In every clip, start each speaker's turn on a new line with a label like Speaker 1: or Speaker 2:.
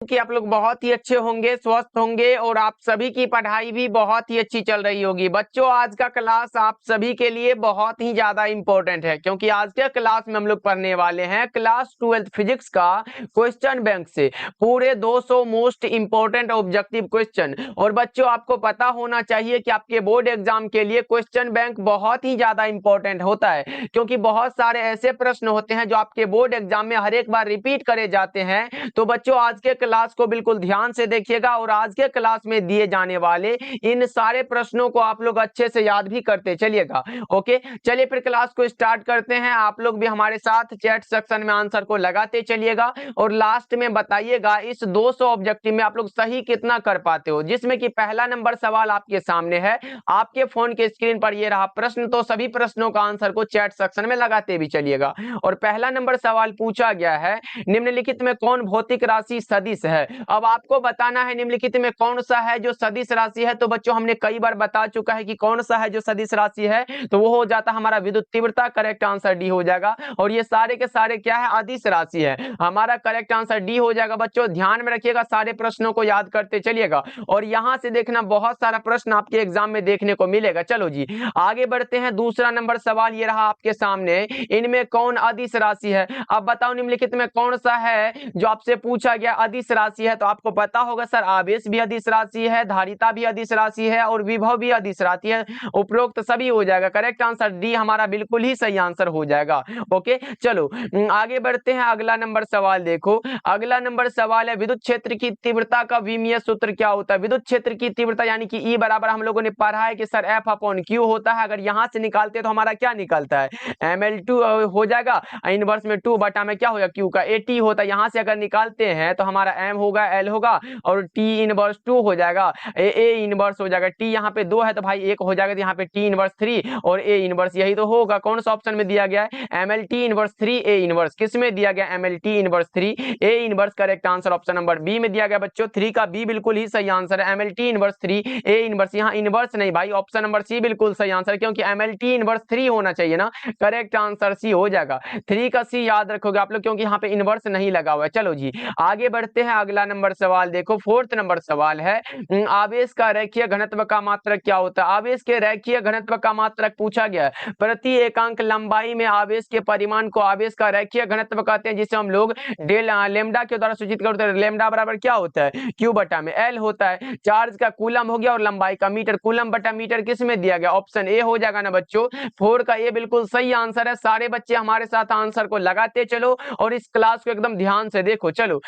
Speaker 1: कि आप लोग बहुत ही अच्छे होंगे, स्वस्थ होंगे और आप सभी की पढ़ाई भी बहुत ही अच्छी चल रही होगी। बच्चों, आज का क्लास आप सभी के लिए बहुत ही ज्यादा इंपॉर्टेंट है, क्योंकि आज के क्लास में हम लोग पढ़ने वाले हैं क्लास 12 फिजिक्स का क्वेश्चन बैंक से पूरे 200 मोस्ट इंपॉर्टेंट ऑब्जेक्टिव क्वेश्चन। और बच्चों, आपको पता होना चाहिए कि आपके बोर्ड एग्जाम के लिए क्वेश्चन बैंक बहुत ही ज्यादा इंपॉर्टेंट होता है, क्योंकि बहुत सारे ऐसे प्रश्न होते हैं जो आपके बोर्ड एग्जाम में हर एक बार रिपीट करे जाते हैं। तो बच्चों, आज के क्लास को बिल्कुल ध्यान से देखिएगा और आज के क्लास में दिए जाने वाले इन सारे प्रश्नों को आप लोग अच्छे से याद भी करते चलिएगा। ओके, चलिए फिर क्लास को स्टार्ट करते हैं। आप लोग भी हमारे साथ चैट सेक्शन में आंसर को लगाते चलिएगा और लास्ट में बताइएगा इस 200 ऑब्जेक्टिव में आप लोग सही कितना कर पाते हो। जिसमें कि पहला नंबर सवाल आपके सामने है, आपके फोन के स्क्रीन पर ये रहा प्रश्न। तो सभी प्रश्नों का आंसर को चैट सेक्शन में लगाते भी चलिएगा। और पहला नंबर सवाल पूछा गया है, निम्नलिखित में कौन भौतिक राशि सदिश है। अब आपको बताना है निम्नलिखित में कौन सा है जो सदिश राशि है। तो बच्चों, हमने कई बार बता चुका है कि कौन सा है जो सदिश राशि है, तो वो हो जाता हमारा विद्युत तीव्रता। करेक्ट आंसर डी हो जाएगा। और ये सारे के सारे क्या है, अदिश राशि है। हमारा करेक्ट आंसर डी हो जाएगा। बच्चों ध्यान में रखिएगा, सारे प्रश्नों को याद करते चलिएगा और यहां से देखना बहुत सारा प्रश्न आपके एग्जाम में देखने को मिलेगा। चलो जी आगे बढ़ते हैं। दूसरा नंबर सवाल ये रहा आपके सामने, इनमें कौन अदिश राशि है। अब बताओ निम्नलिखित में कौन सा है जो आपसे पूछा गया अदिश राशि है। तो आपको पता होगा सर, आवेश भी अदिश राशि है, धारिता भी अदिश राशि है और विभव भी अदिश राशि है। उपरोक्त सभी हो जाएगा। करेक्ट आंसर डी हमारा बिल्कुल ही सही आंसर हो जाएगा। ओके, चलो आगे बढ़ते हैं। अगला नंबर सवाल देखो, अगला नंबर सवाल है विद्युत क्षेत्र की तीव्रता का विमीय सूत्र क्या होता है। विद्युत क्षेत्र की तीव्रता यानी कि ई बराबर हम लोगों ने पढ़ा है कि सर एफ अपॉन क्यू होता है। अगर यहां से निकालते तो हमारा क्या निकलता है, ml2 हो जाएगा। इनवर्स में 2 बटा में क्या होगा, क्यू का at होता है। यहां से अगर निकालते हैं तो हमारा m होगा, l होगा और t इनवर्स 2 हो जाएगा, a इनवर्स हो जाएगा। t यहाँ पे 2 है तो भाई 1 हो जाएगा, तो यहाँ पे t इनवर्स 3 और a इनवर्स, यही तो होगा। कौन सा ऑप्शन में दिया गया है, mlt इनवर्स 3 a इनवर्स। किस में दिया गया, mlt inverse 3 a inverse. Correct answer option number B में दिया गया। बच्चों 3 का बी बिल्कुल ही सही आंसर है, mlt इनवर्स 3 a इनवर्स। यहाँ इनवर्स नहीं भाई, ऑप्शन नंबर सी बिल्कुल सही आंसर, क्योंकि mlt इनवर्स 3 होना चाहिए ना। करेक्ट आंसर सी हो जाएगा। 3 का सी याद रखोगे आप लोग, क्योंकि यहाँ पे इनवर्स नहीं लगा हुआ है। चलो जी आगे बढ़ते हैं। अगला नंबर सवाल देखो, फोर्थ नंबर सवाल है, आवेश का रेखीय घनत्व का मात्रक क्या होता है। आवेश के रेखीय घनत्व का मात्रक पूछा गया है। प्रति एकांक लंबाई में आवेश के परिमाण को आवेश का रेखीय घनत्व कहते हैं, जिसे हम लोग डेल लेमडा के द्वारा सूचित करते हैं। लेमडा बराबर क्या होता है, क्यू बटा में एल होता है। चार्ज का कूलम हो गया और लंबाई का मीटर। कूलम बटा मीटर किस में दिया गया, ऑप्शन ए हो जाएगा ना बच्चों। 4 का ए बिल्कुल सही आंसर है। सारे बच्चे हमारे साथ आंसर को लगाते चलो और इस क्लास को एकदम ध्यान से देखो। चलो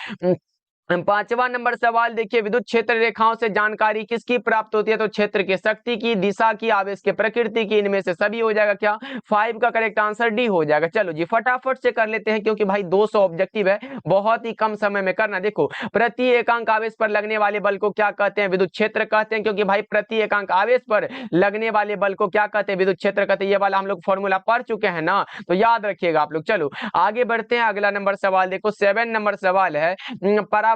Speaker 1: पांचवा नंबर सवाल देखिए, विद्युत क्षेत्र रेखाओं से जानकारी किसकी प्राप्त होती है। तो क्षेत्र के शक्ति की, दिशा की, आवेश के प्रकृति की, इनमें से सभी हो जाएगा। क्या 5 का करेक्ट आंसर डी हो जाएगा। चलो जी फटाफट से कर लेते हैं, क्योंकि भाई 200 ऑब्जेक्टिव है, बहुत ही कम समय में करना। देखो प्रति एकांक आवेश पर लगने वाले बल को क्या कहते हैं, विद्युत क्षेत्र कहते हैं। क्योंकि भाई प्रति एकांक आवेश पर लगने वाले बल को क्या कहते हैं, विद्युत क्षेत्र कहते हैं। ये वाला हम लोग फॉर्मूला पढ़ चुके हैं ना, तो याद रखिएगा आप लोग। चलो आगे बढ़ते हैं। अगला नंबर सवाल देखो, 7 नंबर सवाल है,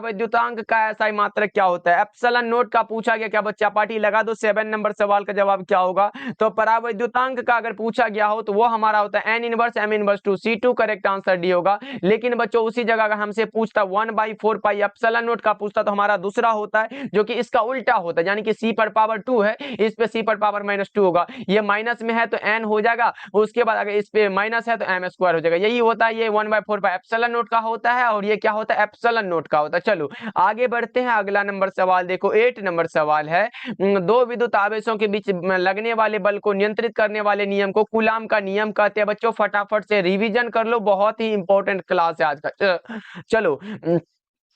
Speaker 1: परावैद्युतांक का SI मात्रक क्या होता है। एप्सिलॉन नोट का पूछा गया। क्या बच्चा पार्टी लगा दो, 7 नंबर सवाल का जवाब क्या होगा। तो परावैद्युतांक का अगर पूछा गया हो तो वो हमारा होता है n inverse m inverse 2 C2। Correct answer D होगा। लेकिन बच्चों उसी जगह अगर हमसे पूछता 1/4 पाई एप्सिलॉन नोट का पूछता, तो हमारा दूसरा होता है जो कि इसका उल्टा होता है, यानी कि c पर पावर 2 है, इस पे c पर पावर -2 होगा। ये माइनस में है तो n हो जाएगा, उसके बाद अगर इस पे माइनस है तो m स्क्वायर हो जाएगा। यही होता है, ये 1/4 पाई एप्सिलॉन नोट का होता है और ये क्या होता है, एप्सिलॉन नोट का होता है। चलो आगे बढ़ते हैं। अगला नंबर सवाल देखो, 8 नंबर सवाल है, दो विद्युत आवेशों के बीच लगने वाले बल को नियंत्रित करने वाले नियम को कूलाम का नियम कहते हैं। बच्चों फटाफट से रिवीजन कर लो, बहुत ही इंपॉर्टेंट क्लास है आज का। चलो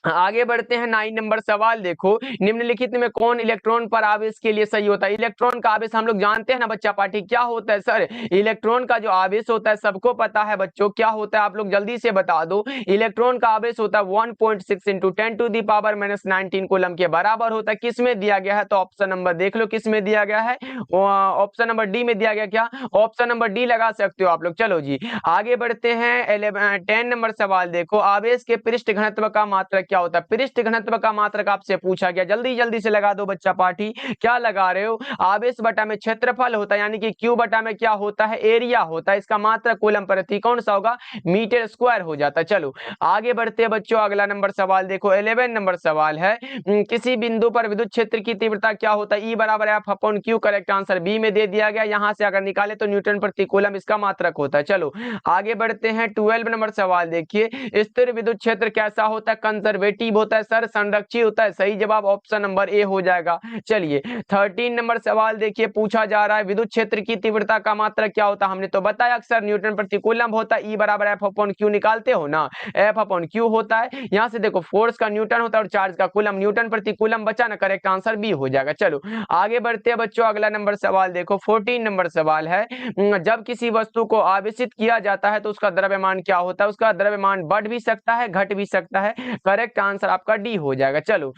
Speaker 1: आगे बढ़ते हैं। 9 नंबर सवाल देखो, निम्नलिखित में कौन इलेक्ट्रॉन पर आवेश के लिए सही होता है। इलेक्ट्रॉन का आवेश हम लोग जानते हैं ना बच्चा पार्टी, क्या होता है सर। इलेक्ट्रॉन का जो आवेश होता है सबको पता है बच्चों, क्या होता है आप लोग जल्दी से बता दो। इलेक्ट्रॉन का आवेश होता है 1.6 इंटू 10⁻⁻19 कूलम के बराबर होता है। किस में दिया गया है, तो ऑप्शन नंबर देख लो किस में दिया गया है, ऑप्शन नंबर डी में दिया गया। क्या ऑप्शन नंबर डी लगा सकते हो आप लोग। चलो जी आगे बढ़ते हैं। 10 नंबर सवाल देखो, आवेश के पृष्ठ घनत्व का मात्रक क्या क्या होता है? पृष्ठ घनत्व का मात्रक आपसे पूछा गया, जल्दी जल्दी से लगा दो बच्चा पार्टी। क्या लगा रहे हो? आवेश बटा में क्षेत्रफल होता है, यानी कि क्यू बटा में क्या होता है? एरिया होता है। इसका मात्रक कूलम प्रति कौन सा होगा? मीटर स्क्वायर हो जाता है। चलो आगे बढ़ते हैं बच्चों, अगला नंबर सवाल देखो, 11 नंबर सवाल है, किसी बिंदु पर विद्युत क्षेत्र की तीव्रता क्या होता है? ई बराबर F upon Q. Correct answer B में दे दिया गया। यहां से अगर निकाले तो न्यूटन प्रति कूलम इसका मात्रक होता है। चलो आगे बढ़ते हैं, 12 नंबर सवाल देखिए, स्थिर विद्युत क्षेत्र कैसा होता है? कंजर्वेटिव होता है सर, संरक्षित होता है। सही जवाब ऑप्शन नंबर ए हो जाएगा। चलिए 13 नंबर सवाल देखिए, पूछा जा रहा है विद्युत क्षेत्र की तीव्रता का मात्रक क्या होता है? हमने तो बताया अक्सर न्यूटन प्रति कूलम होता है। ई बराबर एफ अपॉन क्यू निकालते हो ना, एफ अपॉन क्यू होता है। यहां से देखो फोर्स का न्यूटन होता है और चार्ज का कूलम, न्यूटन प्रति कूलम बचा ना, करेक्ट आंसर बी हो जाएगा। चलो आगे बढ़ते हैं बच्चों, अगला नंबर सवाल देखो, 14 नंबर सवाल है, जब किसी वस्तु को आवेशित किया जाता है तो उसका द्रव्यमान क्या होता है? उसका द्रव्यमान बढ़ भी सकता है, घट भी सकता है। करेक्ट आंसर आपका डी हो जाएगा। चलो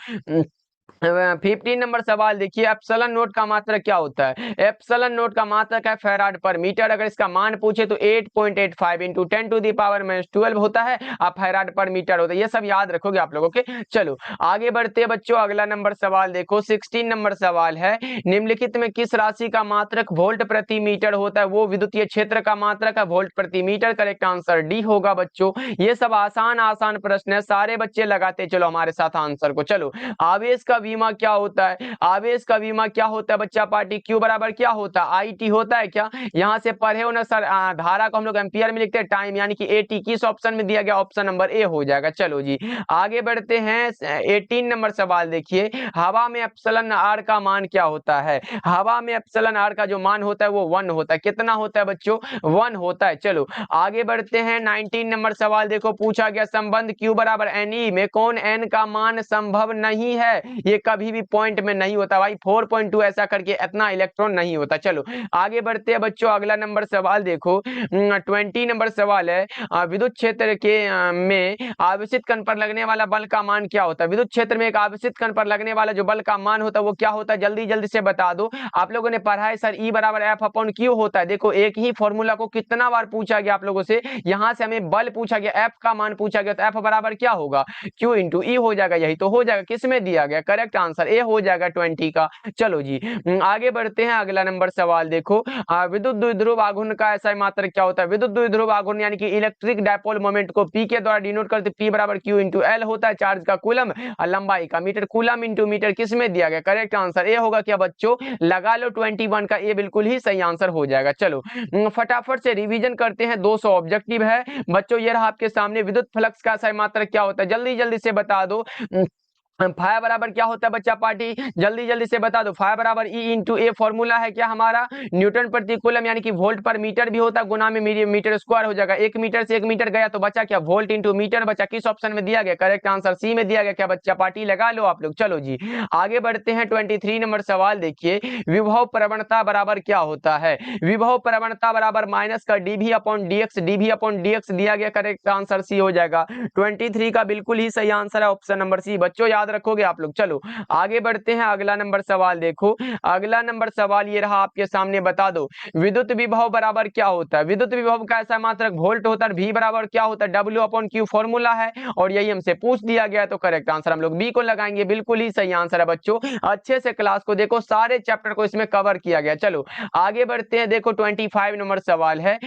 Speaker 1: 15 नंबर सवाल देखिए, एप्सिलॉन नोट का मात्रक क्या होता है? एप्सिलॉन नोट का मात्रक है फैराड पर मीटर। अगर इसका मान पूछे तो 8.85 इंटू 10⁻⁻12 होता है, अब फैराड पर मीटर होता है। ये सब याद रखोगे आप लोगों के। चलो आगे बढ़ते हैं बच्चों, अगला नंबर सवाल देखो, 16 नंबर सवाल है, निम्नलिखित में किस राशि का मात्रक वोल्ट प्रति मीटर होता है? वो विद्युतीय क्षेत्र का मात्रक है वोल्ट प्रति मीटर। करेक्ट आंसर डी होगा बच्चों। ये सब आसान आसान प्रश्न है, सारे बच्चे लगाते चलो हमारे साथ आंसर को। चलो आवेश का बीमा क्या होता है? आवेश का बीमा क्या होता है बच्चा पार्टी? क्यू बराबर क्या होता है? आई टी होता है क्या? यहां से पढ़े हो ना सर, धारा को हम लोग एम्पियर में लिखते हैं, टाइम यानी कि एटी किस ऑप्शन में दिया गया? ऑप्शन नंबर ए हो जाएगा। चलो जी आगे बढ़ते हैं, 18 नंबर सवाल देखिए, हवा में एप्सिलॉन आर का मान क्या होता है? हवा में एप्सिलॉन आर का जो मान होता है वो 1 होता है। कितना होता है बच्चों? 1 होता है। चलो आगे बढ़ते हैं, 19 नंबर सवाल देखो, पूछा गया संबंध क्यू बराबर एन ई में कौन एन का मान संभव नहीं है? ये कभी भी पॉइंट में नहीं होता भाई, 4.2 ऐसा करके इतना इलेक्ट्रॉन नहीं होता। चलो आगे बढ़ते हैं बच्चों, अगला नंबर सवाल देखो, 20 नंबर सवाल है, विद्युत क्षेत्र के में आवेशित कण पर लगने वाला बल का मान क्या होता है? विद्युत क्षेत्र में एक आवेशित कण पर लगने वाला जो बल का मान होता है वो क्या होता है? जल्दी जल्दी से बता दो। आप लोगों ने पढ़ा है सर, ई बराबर एफ अपॉन क्यू होता है। देखो एक ही फॉर्मूला को कितना बार पूछा गया आप लोगों से, यहां से हमें बल पूछा गया, एफ का मान पूछा गया, तो एफ बराबर क्या होगा? क्यू इंटू ई हो जाएगा। यही तो हो जाएगा, किसमें दिया गया? करेक्ट आंसर ए हो जाएगा 20 का। चलो जी आगे बढ़ते हैं, अगला नंबर सवाल देखो, विद्युत द्विध्रुव आघूर्ण का ऐसा मात्रक क्या होता है? विद्युत द्विध्रुव आघूर्ण यानी कि इलेक्ट्रिक डायपोल मोमेंट को पी के द्वारा डिनोट करते, पी बराबर क्यू इंटू एल होता है, चार्ज का कूलम और लंबाई का मीटर, कूलम इंटू मीटर किसमें दिया गया? करेक्ट आंसर ए होगा। क्या बच्चों लगा लो 21 का, ए बिल्कुल ही सही आंसर हो जाएगा। चलो फटाफट से रिवीजन करते हैं, 200 ऑब्जेक्टिव है बच्चों। ये रहा आपके सामने, विद्युत फ्लक्स का ऐसा मात्रक क्या होता है? जल्दी जल्दी से बता दो। फाइ बराबर क्या होता है बच्चा पार्टी? जल्दी जल्दी से बता दो। फाइ बराबर ई इंटू ए फॉर्मूला है क्या हमारा? न्यूटन प्रति कूलम यानी कि वोल्ट पर मीटर भी होता है, गुना में मीटर स्क्वायर हो जाएगा। 1 मीटर से 1 मीटर गया तो बचा क्या? वोल्ट इंटू मीटर बचा। किस ऑप्शन में दिया गया? करेक्ट आंसर सी में दिया गया। क्या बच्चा पार्टी लगा लो आप लोग। चलो जी आगे बढ़ते हैं, 23 नंबर सवाल देखिए, विभव प्रवणता बराबर क्या होता है? विभव प्रवणता बराबर माइनस का DV upon DX, DV upon DX दिया गया। करेक्ट आंसर सी हो जाएगा। 23 का बिल्कुल ही सही आंसर है ऑप्शन नंबर सी। बच्चों याद रखोगे आप लोग। चलो आगे बढ़ते हैं, अगला नंबर सवाल देखो, अगला नंबर सवाल ये रहा आपके सामने, बता दो विद्युत विभव बराबर क्या होता है? विद्युत विभव का ऐसा मात्रक वोल्ट होता है। V बराबर क्या होता है? W अपॉन Q फॉर्मूला है और यही हमसे पूछ दिया गया है, तो करेक्ट आंसर हम लोग बी को लगाएंगे। बिल्कुल ही सही आंसर है बच्चों। अच्छे से क्लास को देखो, सारे चैप्टर को इसमें कवर किया गया। चलो आगे बढ़ते हैं, देखो 25 नंबर सवाल है,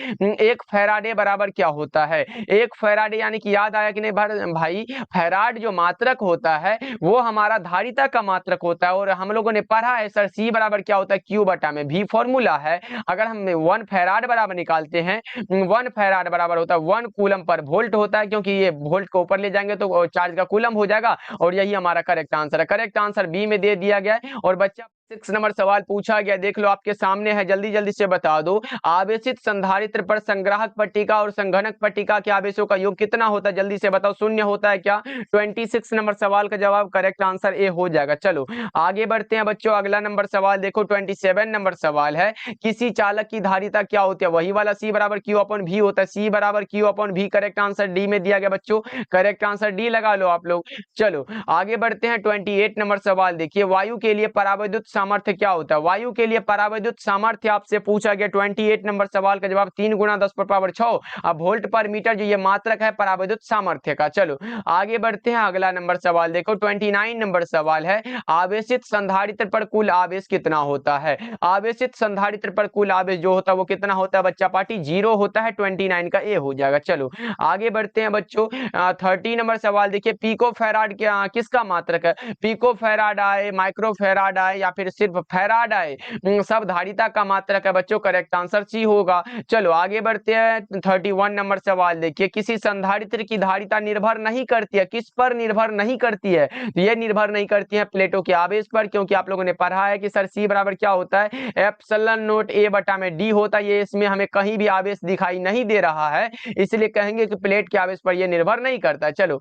Speaker 1: एक फैराडे बराबर क्या होता है? एक फैराडे यानी कि याद आया कि नहीं भाई? फैराड जो मात्रक होता है वो हमारा धारिता का मात्रक होता है, और हम लोगों ने पढ़ा है सर सी बराबर क्या होता है? क्यू बटा में भी फॉर्मूला है। अगर हम 1 फैराड बराबर निकालते हैं, 1 फैराड बराबर होता है 1 कूलम पर वोल्ट होता है, क्योंकि ये वोल्ट को ऊपर ले जाएंगे तो चार्ज का कूलम हो जाएगा, और यही हमारा करेक्ट आंसर है। करेक्ट आंसर बी में दे दिया गया है। और बच्चा 6 नंबर सवाल पूछा गया, देख लो आपके सामने है, जल्दी जल्दी से बता दो, आवेशित संधारित्र पर संग्राहक पट्टिका और संघनक पट्टिका के आवेशों का योग कितना होता है? जल्दी से बताओ, शून्य होता है क्या? 26 नंबर सवाल का जवाब करेक्ट आंसर ए हो जाएगा। चलो आगे बढ़ते हैं बच्चों, अगला नंबर सवाल देखो, 27 नंबर सवाल है, किसी चालक की धारिता क्या होती है? वही वाला सी बराबर क्यू अपॉन भी होता है, सी बराबर क्यू अपॉन भी। करेक्ट आंसर डी में दिया गया बच्चों, करेक्ट आंसर डी लगा लो आप लोग। चलो आगे बढ़ते हैं, 28 नंबर सवाल देखिए, वायु के लिए परावैद्युत सामर्थ्य क्या होता है? वायु के लिए परावैद्युत सामर्थ्य आपसे पूछा गया 28 नंबर सवाल का जवाब 3 गुना 10⁻6। अब वोल्ट पर मीटर जो ये मात्रक है परावैद्युत सामर्थ्य का। चलो आगे बढ़ते हैं, अगला नंबर सवाल देखो 29 नंबर सवाल है, आवेशित संधारित्र पर कुल आवेश कितना होता है? आवेशित संधारित्र पर कुल आवेश जो होता है वो कितना होता है बच्चा पार्टी? 0 होता है। 29 का ए हो जाएगा। चलो आगे बढ़ते हैं बच्चों, 30 नंबर सवाल देखिए, पिको फैराड क्या किसका मात्रक है? पिको फैराड आए, माइक्रो फैराड आए या फिर सिर्फ फैराड आए, सब धारिता का मात्रक है बच्चों। करेक्ट आंसर सी होगा। चलो आगे बढ़ते हैं, 31 नंबर सवाल देखिए, किसी संधारित्र की धारिता निर्भर नहीं करती है, किस पर निर्भर नहीं करती है? तो ये निर्भर नहीं करती है प्लेटों के आवेश पर, क्योंकि आप लोगों ने पढ़ा है कि सर सी बराबर क्या होता है? एप्सिलॉन नॉट ए बटा में डी होता है। ये इसमें हमें कहीं भी आवेश दिखाई नहीं दे रहा है, इसलिए कहेंगे कि प्लेट के आवेश पर यह निर्भर नहीं करता। चलो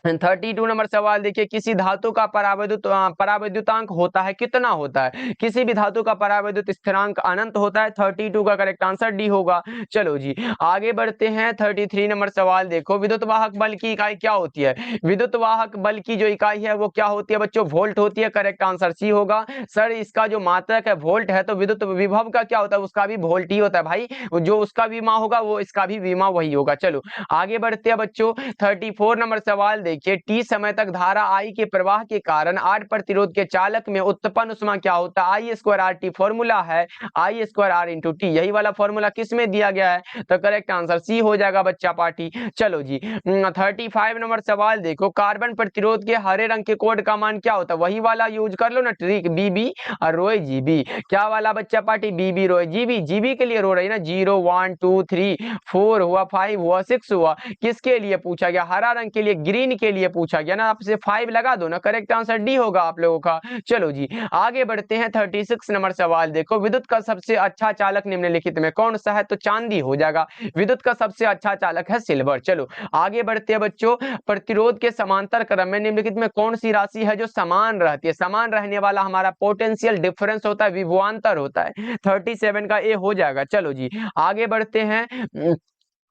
Speaker 1: 32 नंबर सवाल देखिए, किसी धातु का परावैद्युतांक होता है कितना होता है? किसी भी धातु का परावैद्युत स्थिरांक अनंत होता है। 32 का करेक्ट आंसर डी होगा। चलो जी आगे बढ़ते हैं, 33 नंबर सवाल देखो, विद्युत वाहक बल की इकाई क्या होती है? विद्युत वाहक बल की जो इकाई है वो क्या होती है बच्चों? वोल्ट होती है। करेक्ट आंसर सी होगा। सर इसका जो मात्रक है वोल्ट है, तो विद्युत विभव का क्या होता है? उसका भी वोल्ट ही होता है भाई, जो उसका विमा होगा वो इसका भी विमा वही होगा। चलो आगे बढ़ते हैं बच्चों, 34 नंबर सवाल देखिए, टी समय तक धारा आई के प्रवाह के कारण आर प्रतिरोध के चालक में उत्पन्न उष्मा क्या होता है? आई स्क्वायर आर टी फॉर्मूला है, आई स्क्वायर आर इंटू टी, यही वाला फॉर्मूला किस में दिया गया है? तो करेक्ट आंसर सी हो जाएगा बच्चा पार्टी। चलो जी 35 नंबर सवाल देखो, कार्बन प्रतिरोध के हरे रंग के कोड का मान क्या होता है? वही वाला यूज कर लो ना, ट्रिक बीबी और रोय जीबी। क्या वाला बच्चा पार्टी? बीबी रोय जीबी। जीबी के लिए रो रही ना, 0 1 2 3 4 हुआ, 5 हुआ, 6 हुआ। किसके लिए पूछा गया? हरा रंग के लिए, ग्रीन के लिए पूछा गया ना, आपसे 5 लगा दो ना, करेक्ट आंसर डी होगा आप लोगों का। चलो जी आगे बढ़ते हैं, 36 नंबर सवाल देखो, विद्युत का सबसे अच्छा चालक निम्नलिखित में कौन सा है? तो चांदी हो जाएगा। विद्युत का सबसे अच्छा चालक है सिल्वर। चलो आगे बढ़ते हैं बच्चों, प्रतिरोध के समांतर क्रम में निम्नलिखित में कौन सी राशि है जो समान रहती है? समान रहने वाला हमारा पोटेंशियल डिफरेंस होता है, विभवांतर होता है। 37 का ए हो जाएगा। चलो जी आगे बढ़ते हैं,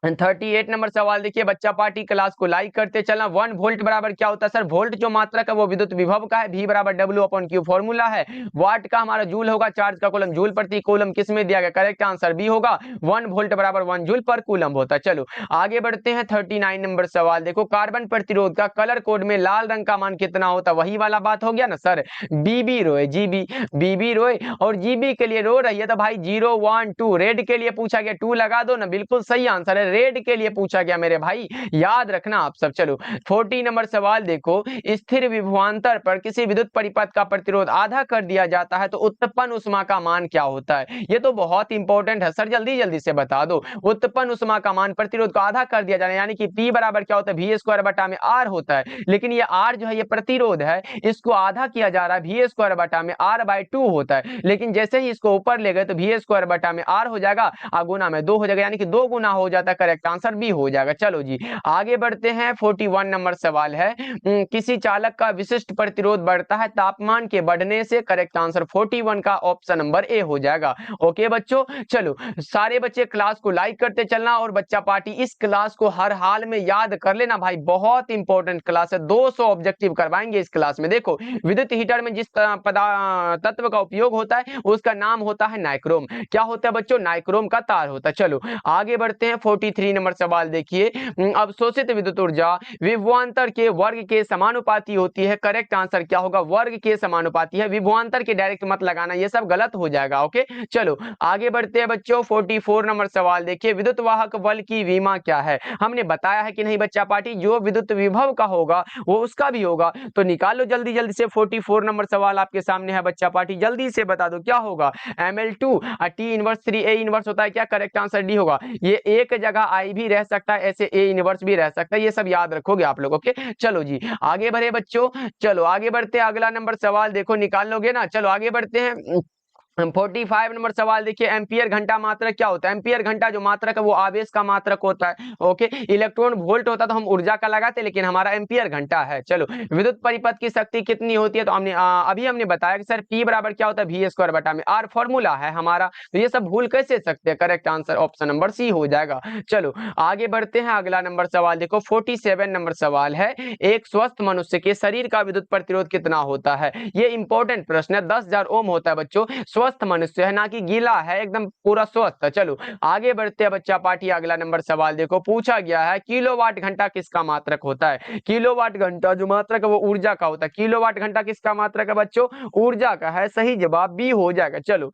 Speaker 1: 38 नंबर सवाल देखिए, बच्चा पार्टी क्लास को लाइक करते चलना। 1 वोल्ट बराबर क्या होता है? सर वोल्ट जो मात्रक है वो विद्युत विभव का है, V बराबर W/Q फॉर्मूला है। वाट का हमारा जूल होगा, चार्ज का कूलम, जूल प्रति कूलम किस में दिया गया? करेक्ट आंसर बी होगा, 1 वोल्ट बराबर 1 जूल पर कूलम होता है। चलो आगे बढ़ते हैं, 39 नंबर सवाल देखो, कार्बन प्रतिरोध का कलर कोड में लाल रंग का मान कितना होता है? वही वाला बात हो गया ना सर, बीबी रोय जीबी, बीबी रोय और जीबी के लिए रो रही है तो भाई 0 1 2, रेड के लिए पूछा गया 2 लगा दो ना, बिल्कुल सही आंसर है, रेड के लिए पूछा गया मेरे भाई, याद रखना आप सब। चलो 40 नंबर सवाल देखो, स्थिर विभवांतर पर किसी विद्युत परिपथ का प्रतिरोध आधा कर दिया जाता है तो उत्पन्न उष्मा का मान क्या होता है? ये तो बहुत इंपॉर्टेंट है सर, जल्दी जल्दी से बता दो। उत्पन्न उष्मा का मान प्रतिरोध को आधा कर दिया जाना, यानी कि P बराबर क्या होता है? V स्क्वायर बटा में R होता है, लेकिन ये R जो है ये प्रतिरोध है, इसको आधा किया जा रहा है, V स्क्वायर बटा में R/2 होता है, लेकिन जैसे ही इसको ऊपर ले गए तो V स्क्वायर बटा में R हो जाएगा, गुना में 2 हो जाएगा, यानी कि 2 गुना हो जाता है। करेक्ट आंसर बी हो जाएगा। चलो जी आगे बढ़ते हैं, 41 नंबर सवाल है, किसी चालक का विशिष्ट प्रतिरोध बढ़ता है तापमान के बढ़ने से। करेक्ट आंसर 41 का ऑप्शन नंबर ए हो जाएगा। ओके बच्चों, चलो सारे बच्चे क्लास को लाइक करते चलना, और बच्चा पार्टी इस क्लास को हर हाल में याद कर लेना भाई, बहुत इंपॉर्टेंट क्लास है, 200 ऑब्जेक्टिव करवाएंगे इस क्लास में। देखो विद्युत हीटर में जिस तत्व का उपयोग होता है उसका नाम होता है नाइक्रोम। क्या होता है बच्चों? नाइक्रोम का तार होता है। चलो आगे बढ़ते हैं, 43 नंबर सवाल देखिए, अवशोषित विद्युत ऊर्जा विभवांतर के वर्ग के समानुपाती होती है। करेक्ट आंसर क्या होगा? वर्ग के समानुपाती है, विभवांतर के डायरेक्ट मत लगाना, ये सब गलत हो जाएगा। ओके चलो आगे बढ़ते हैं बच्चों, 44 नंबर सवाल देखिए, विद्युत वाहक बल की विमा क्या है? हमने बताया है कि नहीं बच्चा पार्टी? जो विद्युत विभव का होगा वो उसका भी होगा, तो निकालो जल्दी जल्दी से। 44 नंबर सवाल आपके सामने है बच्चा पार्टी, जल्दी से बता दो क्या होगा? ml2 T inverse 3 A inverse होता है क्या? करेक्ट आंसर डी होगा। ये एक जगह आई भी रह सकता है, ऐसे ए इनवर्स भी रह सकता है, ये सब याद रखोगे आप लोग। ओके चलो जी आगे बढ़े बच्चों, चलो आगे बढ़ते हैं, अगला नंबर सवाल देखो, निकाल लोगे ना? चलो आगे बढ़ते हैं, 45 नंबर सवाल देखिए, एम्पियर घंटा मात्रक क्या होता है? एम्पियर घंटा जो मात्रक है वो आवेश का मात्रक होता है। ओके, इलेक्ट्रॉन वोल्ट होता तो हम ऊर्जा का लगाते, लेकिन हमारा एम्पियर घंटा है। चलो, विद्युत परिपथ की शक्ति कितनी होती है? तो अभी हमने बताया कि सर P बराबर क्या होता है, वी स्क्वायर बटा में आर फॉर्मूला है हमारा। तो ये सब भूल कैसे सकते हैं? Correct answer option number C हो जाएगा। चलो आगे बढ़ते हैं, अगला नंबर सवाल देखो, 47 नंबर सवाल है, एक स्वस्थ मनुष्य के शरीर का विद्युत प्रतिरोध कितना होता है? ये इंपॉर्टेंट प्रश्न है। 10,000 ओम होता है बच्चों। स्वस्थ मनुष्य है, ना कि गीला है, एकदम पूरा स्वस्थ है। चलो आगे बढ़ते हैं बच्चा पार्टी, अगला नंबर सवाल देखो, पूछा गया है किलोवाट घंटा किसका मात्रक होता है? किलोवाट घंटा जो मात्रक है वो ऊर्जा का होता है। किलोवाट घंटा किसका मात्रक है बच्चों? ऊर्जा का है। सही जवाब बी हो जाएगा। चलो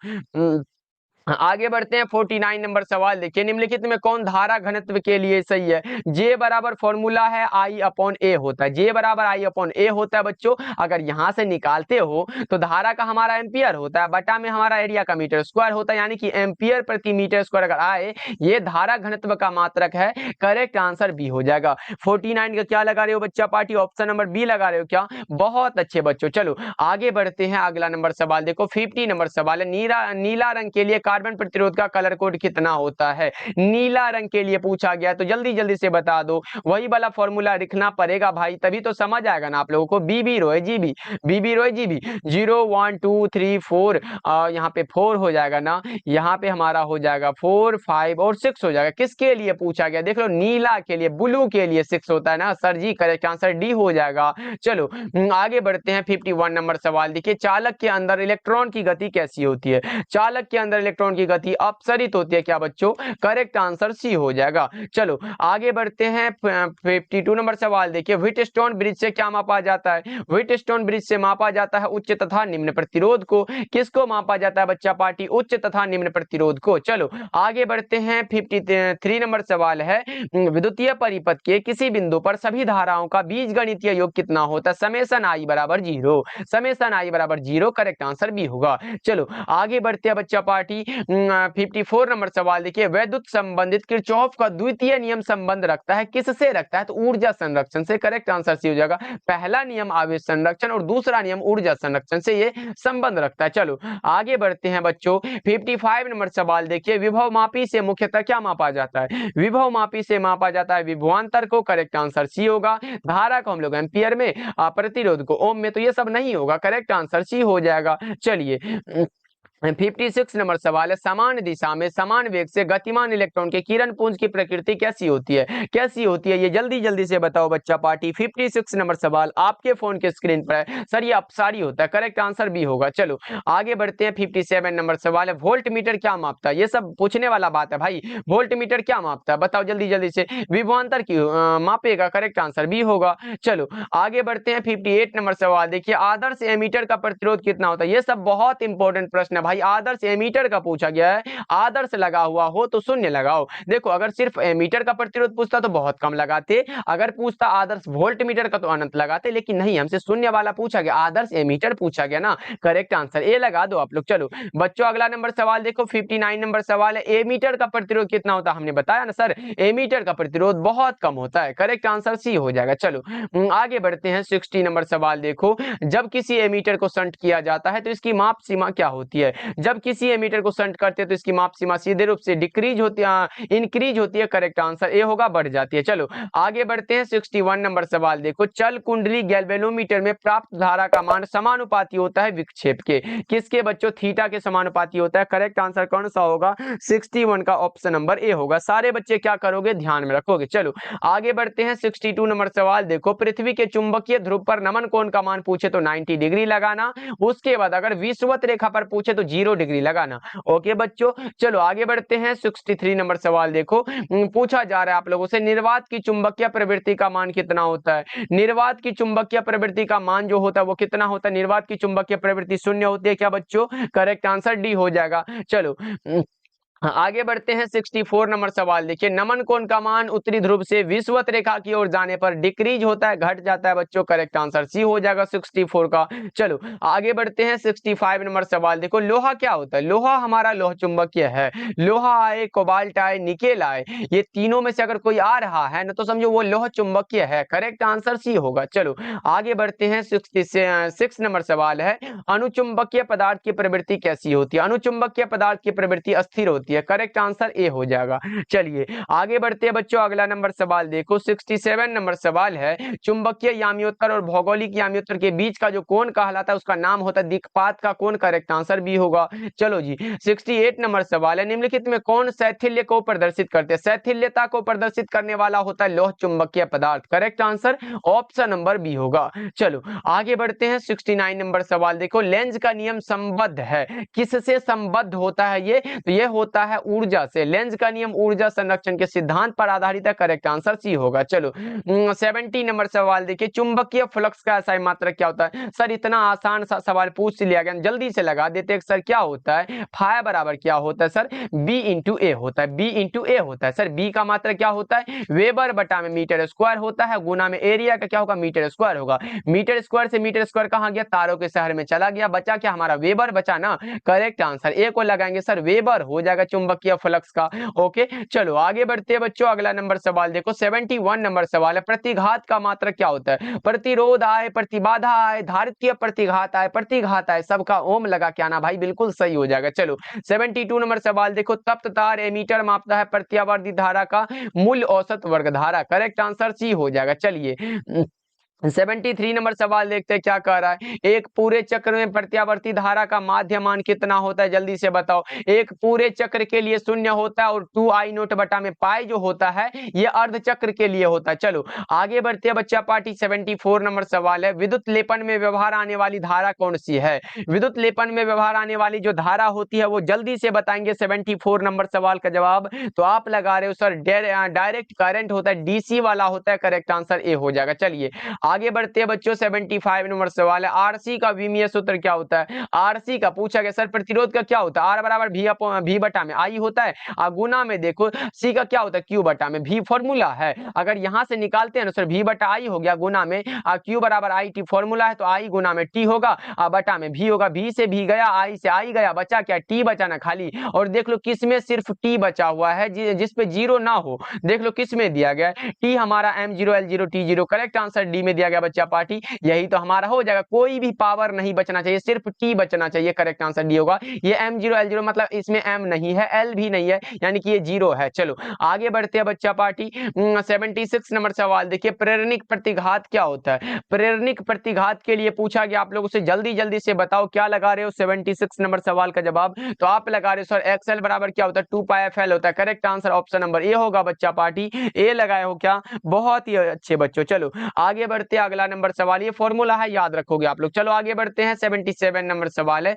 Speaker 1: आगे बढ़ते हैं, 49 नंबर सवाल देखिए, निम्नलिखित में कौन धारा घनत्व के लिए सही है? जे बराबर फॉर्मूला है आई अपॉन ए होता है। जे बराबर आई अपॉन ए होता है बच्चों। अगर यहां से निकालते हो तो धारा का हमारा एम्पियर होता है, बटा में हमारा एरिया का मीटर स्क्वायर होता है, यानी कि एम्पियर प्रति मीटर स्क्वायर अगर आए, ये धारा घनत्व का मात्रक है। करेक्ट आंसर बी हो जाएगा। 49 का क्या लगा रहे हो बच्चा पार्टी? ऑप्शन नंबर बी लगा रहे हो क्या? बहुत अच्छे बच्चों। चलो आगे बढ़ते हैं, अगला नंबर सवाल देखो, 50 नंबर सवाल है, नीला रंग के लिए कार्बन प्रतिरोध का कलर कोड कितना होता है? नीला रंग के लिए पूछा गया, तो जल्दी जल्दी से बता दो। वही वाला फॉर्मूला लिखना पड़ेगा भाई, तभी तो समझ आएगा ना आप लोगों को। बीबी रोए जीबी, बीबी रोए जीबी, 0 1 2 3 4, यहाँ पे 4 हो जाएगा ना, यहाँ पे हमारा हो जाएगा 4 5 और 6 हो जाएगा। किसके लिए पूछा गया? देख लो, नीला के लिए, ब्लू के लिए 6 होता है ना सर जी। करेक्ट आंसर डी हो जाएगा। चलो आगे बढ़ते हैं, 51 नंबर सवाल देखिए, चालक के अंदर इलेक्ट्रॉन की गति कैसी होती है? चालक के अंदर इलेक्ट्रॉन की गति अपसरित होती है क्या बच्चों? करेक्ट आंसर सी हो जाएगा। चलो आगे बढ़ते हैं, 52 नंबर सवाल देखिए, व्हीटस्टोन ब्रिज से क्या मापा जाता है? व्हीटस्टोन ब्रिज से मापा जाता है उच्च तथा निम्न प्रतिरोध को। किसको मापा जाता है बच्चा पार्टी? उच्च तथा निम्न प्रतिरोध को। चलो आगे बढ़ते हैं, 53 नंबर सवाल है, विद्युतीय परिपथ के किसी बिंदु पर सभी धाराओं का बीजगणितीय योग कितना होता है? समेशन आई बराबर 0, समेशन आई बराबर 0। करेक्ट आंसर भी होगा। चलो आगे बढ़ते हैं बच्चा पार्टी, 54 नंबर सवाल देखिए, वैद्युत संबंधित किरचॉफ का द्वितीय नियम संबंध रखता है, किससे रखता है? तो ऊर्जा संरक्षण से। करेक्ट आंसर सी हो जाएगा। पहला नियम आवेश संरक्षण और दूसरा नियम ऊर्जा संरक्षण से ये संबंध रखता है। चलो आगे बढ़ते हैं बच्चों, 55 नंबर सवाल देखिए, विभव मापी से मुख्यतः क्या मापा जाता है? विभव मापी से मापा जाता है विभवांतर को। करेक्ट आंसर सी होगा। धारा को हम लोग एम्पियर में, प्रतिरोध को ओम में, तो ये सब नहीं होगा। करेक्ट आंसर सी हो जाएगा। चलिए 56 नंबर सवाल है, समान दिशा में समान वेग से गतिमान इलेक्ट्रॉन के किरण पुंज की प्रकृति कैसी होती है? कैसी होती है ये जल्दी जल्दी से बताओ बच्चा पार्टी। 56 नंबर सवाल आपके फोन के स्क्रीन पर है सर, ये अपसारी होता है। करेक्ट आंसर भी होगा। चलो आगे बढ़ते हैं, 57 नंबर सवाल है, वोल्ट मीटर क्या मापता है? ये सब पूछने वाला बात है भाई। वोल्ट मीटर क्या मापता है बताओ जल्दी जल्दी से। विभवांतर की मापेगा। करेक्ट आंसर भी होगा। चलो आगे बढ़ते हैं, 58 नंबर सवाल देखिए, आदर्श एमीटर का प्रतिरोध कितना होता है? ये सब बहुत इंपॉर्टेंट प्रश्न है भाई। आदर्श एमीटर का पूछा गया है, आदर्श लगा हुआ हो तो शून्य लगाओ। देखो अगर सिर्फ एमीटर का प्रतिरोध पूछता तो बहुत कम लगाते, अगर पूछता आदर्श वोल्ट मीटर का तो अनंत लगाते, लेकिन नहीं, हमसे शून्य वाला पूछा गया, आदर्श एमीटर पूछा गया ना। करेक्ट आंसर ए लगा दो आप लोग। चलो बच्चों अगला नंबर सवाल देखो, 59 नंबर सवाल है, एमीटर का प्रतिरोध कितना होता है? हमने बताया ना सर, एमीटर का प्रतिरोध बहुत कम होता है। करेक्ट आंसर सी हो जाएगा। चलो आगे बढ़ते हैं, 60 नंबर सवाल देखो, जब किसी एमीटर को शंट किया जाता है तो इसकी माप सीमा क्या होती है? जब किसी एमीटर को शंट करते हैं तो इसकी माप सीमा सीधे रूप से डिक्रीज होती है, इंक्रीज होती है। करेक्ट आंसर ए होगा, बढ़ जाती है। चलो आगे बढ़ते हैं, 61 नंबर सवाल देखो, चल कुंडली गैल्वेनोमीटर में प्राप्त धारा का मान समानुपाती होता है विक्षेप के। किसके बच्चों? थीटा के समानुपाती होता है। करेक्ट आंसर कौन सा होगा? 61 का ऑप्शन नंबर ए होगा। सारे बच्चे क्या करोगे? ध्यान में रखोगे। चलो आगे बढ़ते हैं, 62 नंबर सवाल देखो, पृथ्वी के चुंबकीय ध्रुव पर नमन कोण का मान पूछे तो 90 डिग्री लगाना। उसके बाद अगर विषुवत रेखा पर पूछे तो 0 डिग्री लगाना। ओके बच्चों, चलो आगे बढ़ते हैं, 63 नंबर सवाल देखो, पूछा जा रहा है आप लोगों से, निर्वात की चुंबकीय प्रवृत्ति का मान कितना होता है? निर्वात की चुंबकीय प्रवृत्ति का मान जो होता है वो कितना होता है? निर्वात की चुंबकीय प्रवृत्ति 0 होती है क्या बच्चों? करेक्ट आंसर डी हो जाएगा। चलो आगे बढ़ते हैं 64 नंबर सवाल। देखिए, नमन कोण का मान उत्तरी ध्रुव से विषुवत रेखा की ओर जाने पर डिक्रीज होता है, घट जाता है बच्चों। करेक्ट आंसर सी हो जाएगा 64 का। चलो आगे बढ़ते हैं 65 नंबर सवाल। देखो, लोहा क्या होता है? लोहा हमारा लोह चुंबकीय है। लोहा आए, कोबाल्ट आए, निकेल आए, ये तीनों में से अगर कोई आ रहा है ना तो समझो वो लोह चुंबकीय है। करेक्ट आंसर सी होगा। चलो आगे बढ़ते हैं 66 नंबर सवाल है, अनुचुंबकीय पदार्थ की प्रवृत्ति कैसी होती है? अनुचुंबकीय पदार्थ की प्रवृत्ति अस्थिर होती है। करेक्ट आंसर ए हो जाएगा। चलिए आगे बढ़ते हैं बच्चों, अगला नंबर सवाल देखो 67 नंबर सवाल है, चुंबकीय याम्योत्तर और भौगोलिक याम्योत्तर के बीच का जो कोण कहलाता है उसका नाम होता है दिक्पात का कोण। करेक्ट आंसर बी होगा। चलो जी 68 नंबर सवाल है, निम्नलिखित में कौन शैथिल्य को प्रदर्शित करते हैं? शैथिल्यता को प्रदर्शित करने वाला होता है लौह चुंबकीय पदार्थ। Correct answer option number B होगा। चलो आगे बढ़ते हैं 69 नंबर सवाल। देखो, लेंज का नियम संबद्ध है, किससे संबद्ध होता है ये? तो ये होता है ऊर्जा से। लेंज का नियम ऊर्जा संरक्षण के सिद्धांत पर आधारित है। करेक्ट आंसर सी होगा। चलो 70 नंबर सवाल देखिए, चुंबकीय फ्लक्स का SI मात्रक क्या होता है? सर इतना आसान सा सवाल पूछ लिया गया, जल्दी से लगा देते हैं सर। क्या होता है? फाइ बराबर क्या होता है सर? बी इंटू ए होता है। बी इंटू ए होता है सर। बी का मात्रक क्या होता है? वेबर बटा में मीटर स्क्वायर होता है, गुना में एरिया का क्या होगा? मीटर स्क्वायर होगा। मीटर स्क्वायर से मीटर स्क्वायर कहाँ गया? तारों के शहर में चला गया। बचा क्या हमारा? वेबर बचा ना। करेक्ट आंसर ए को लगाएंगे सर, वेबर हो जाएगा चुंबकीय फ्लक्स का। ओके चलो आगे बढ़ते हैं बच्चों, अगला नंबर सवाल देखो 71 नंबर सवाल है, प्रतिघात का मात्रक क्या होता है? प्रतिरोध आए, प्रतिबाधा आए, धारित्य प्रतिघात आए, प्रतिघात आए, सबका ओम लगा के आना भाई, बिल्कुल सही हो जाएगा। चलो 72 नंबर सवाल देखो, तप्त तार एमीटर मापता है प्रत्यावर्ती धारा का मूल औसत वर्ग धारा। करेक्ट आंसर सी हो जाएगा। चलिए 73 नंबर सवाल देखते हैं क्या कह रहा है, एक पूरे चक्र में प्रत्यावर्ती धारा का माध्य मान कितना होता है? जल्दी से बताओ। एक पूरे चक्र के लिए 0 होता है और 2I0 बटा में पाई जो होता है ये अर्ध चक्र के लिए होता है। चलो आगे बढ़ते हैं बच्चा पार्टी। 74 नंबर सवाल है, विद्युत लेपन में व्यवहार आने वाली धारा कौन सी है? विद्युत लेपन में व्यवहार आने वाली जो धारा होती है वो जल्दी से बताएंगे 74 नंबर सवाल का जवाब। तो आप लगा रहे हो सर डायरेक्ट करंट होता है, DC वाला होता है। करेक्ट आंसर ए हो जाएगा। चलिए आगे बढ़ते हैं बच्चों 75 नंबर सवाल है, आरसी का विमीय सूत्र क्या होता है? आरसी का पूछा गया सर, प्रतिरोध का क्या होता है? आर बराबर भी बटा में आई होता है, और गुना में देखो सी का क्या होता है? क्यू बटा में भी फॉर्मूला है। अगर यहां से निकालते हैं ना सर, भी बटा आई हो गया, गुना में क्यू बराबर आई टी फॉर्मूला है तो आई गुना में टी होगा, बटा में भी होगा। भी से भी गया, आई से आई गया, बचा क्या? टी बचा ना खाली। और देख लो किसमें सिर्फ टी बचा हुआ है, जिसपे जीरो ना हो। देख लो किसमें दिया गया है? टी हमारा M0 L0 T0। Correct answer D में दिया गया बच्चा पार्टी, यही तो हमारा हो जाएगा। कोई भी पावर नहीं बचना चाहिए, सिर्फ टी बचना चाहिए। करेक्ट आंसर डी होगा। ये M0 L0 मतलब इसमें M नहीं है, L भी नहीं है, यानी कि ये जीरो है। चलो आगे बढ़ते हैं बच्चा पार्टी। 76 नंबर सवाल देखिए, प्रेरणिक प्रतिघात क्या होता है? प्रेरणिक प्रतिघात के लिए पूछा गया आप लोगों से, जल्दी जल्दी से बताओ क्या लगा रहे हो 76 नंबर सवाल का जवाब? तो आप लगा रहे हो सर XL बराबर क्या होता है? 2πfL होता है। Correct answer option number A होगा बच्चा पार्टी। ए लगाए हो क्या? बहुत ही अच्छे बच्चों। चलो आगे बढ़ते हैं, अगला नंबर सवाल, ये फॉर्मूला है याद रखोगे आप लोग। चलो आगे बढ़ते हैं 77 नंबर सवाल है,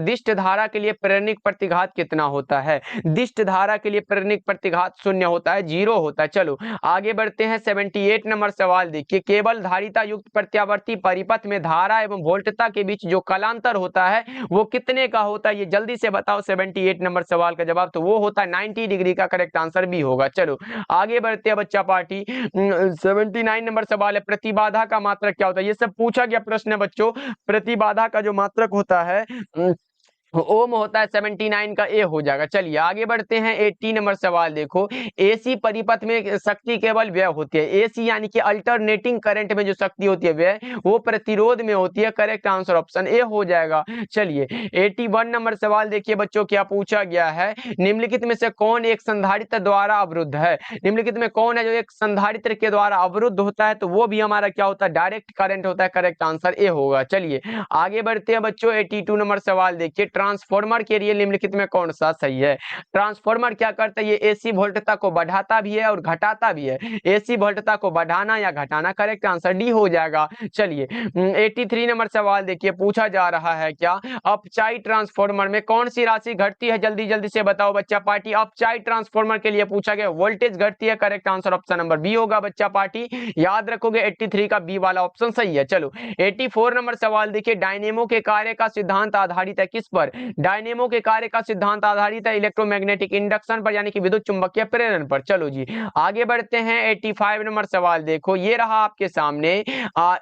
Speaker 1: दिष्ट धारा के लिए प्रेरणिक प्रतिघात कितना होता है? दिष्ट धारा के लिए प्रेरणिक प्रतिघात 0 होता है, 0 होता है। चलो आगे बढ़ते हैं 78 नंबर सवाल देखिए, केवल धारिता युक्त प्रत्यावर्ती परिपथ में धारा एवं वोल्टता के बीच जो कलांतर होता है वो कितने का होता है? ये जल्दी से बताओ 78 नंबर सवाल का जवाब। तो वो होता है 90 डिग्री का। करेक्ट आंसर भी होगा। चलो आगे बढ़ते हैं बच्चा पार्टी। 79 नंबर सवाल है, प्रतिबाधा का मात्रक क्या होता है? ये सब पूछा गया प्रश्न है बच्चों। प्रतिबाधा का जो मात्रक होता है ओम होता है। 79 का ए हो जाएगा। चलिए आगे बढ़ते हैं 80 नंबर सवाल देखो, AC परिपथ में शक्ति केवल व्यय होती है। AC यानी कि अल्टरनेटिंग करंट में जो शक्ति होती है व्यय वो प्रतिरोध में होती है। करेक्ट आंसर ऑप्शन ए हो जाएगा। चलिए 81 नंबर सवाल देखिए बच्चों, क्या पूछा गया है, निम्नलिखित में से कौन एक संधारित्र द्वारा अवरुद्ध है? निम्नलिखित में कौन है जो एक संधारित्र के द्वारा अवरुद्ध होता है? तो वो भी हमारा क्या होता है? डायरेक्ट करंट होता है। करेक्ट आंसर ए होगा। चलिए आगे बढ़ते हैं बच्चों 82 नंबर सवाल देखिए, ट्रांसफार्मर के लिए निम्नलिखित में कौन सा सही है? ट्रांसफार्मर क्या करता है? ये AC वोल्टता को बढ़ाता भी है और घटाता भी है। AC वोल्टता को बढ़ाना या घटाना। करेक्ट आंसर डी हो जाएगा। चलिए 83 नंबर सवाल देखिए, पूछा जा रहा है क्या, अपचाई ट्रांसफार्मर में कौन सी राशि घटती है? जल्दी जल्दी से बताओ बच्चा पार्टी। अपचाई ट्रांसफार्मर के लिए पूछा गया वोल्टेज घटती है। Correct answer option number B होगा बच्चा पार्टी, याद रखोगे 83 का बी वाला ऑप्शन सही है। चलो 84 नंबर सवाल देखिए, डायनेमो के कार्य का सिद्धांत आधारित है किस पर? डायनेमो के कार्य का सिद्धांत आधारित है इलेक्ट्रोमैग्नेटिक इंडक्शन पर, यानी कि विद्युत चुंबकीय प्रेरण पर। चलो जी आगे बढ़ते हैं। 85 नंबर सवाल देखो, ये रहा आपके सामने।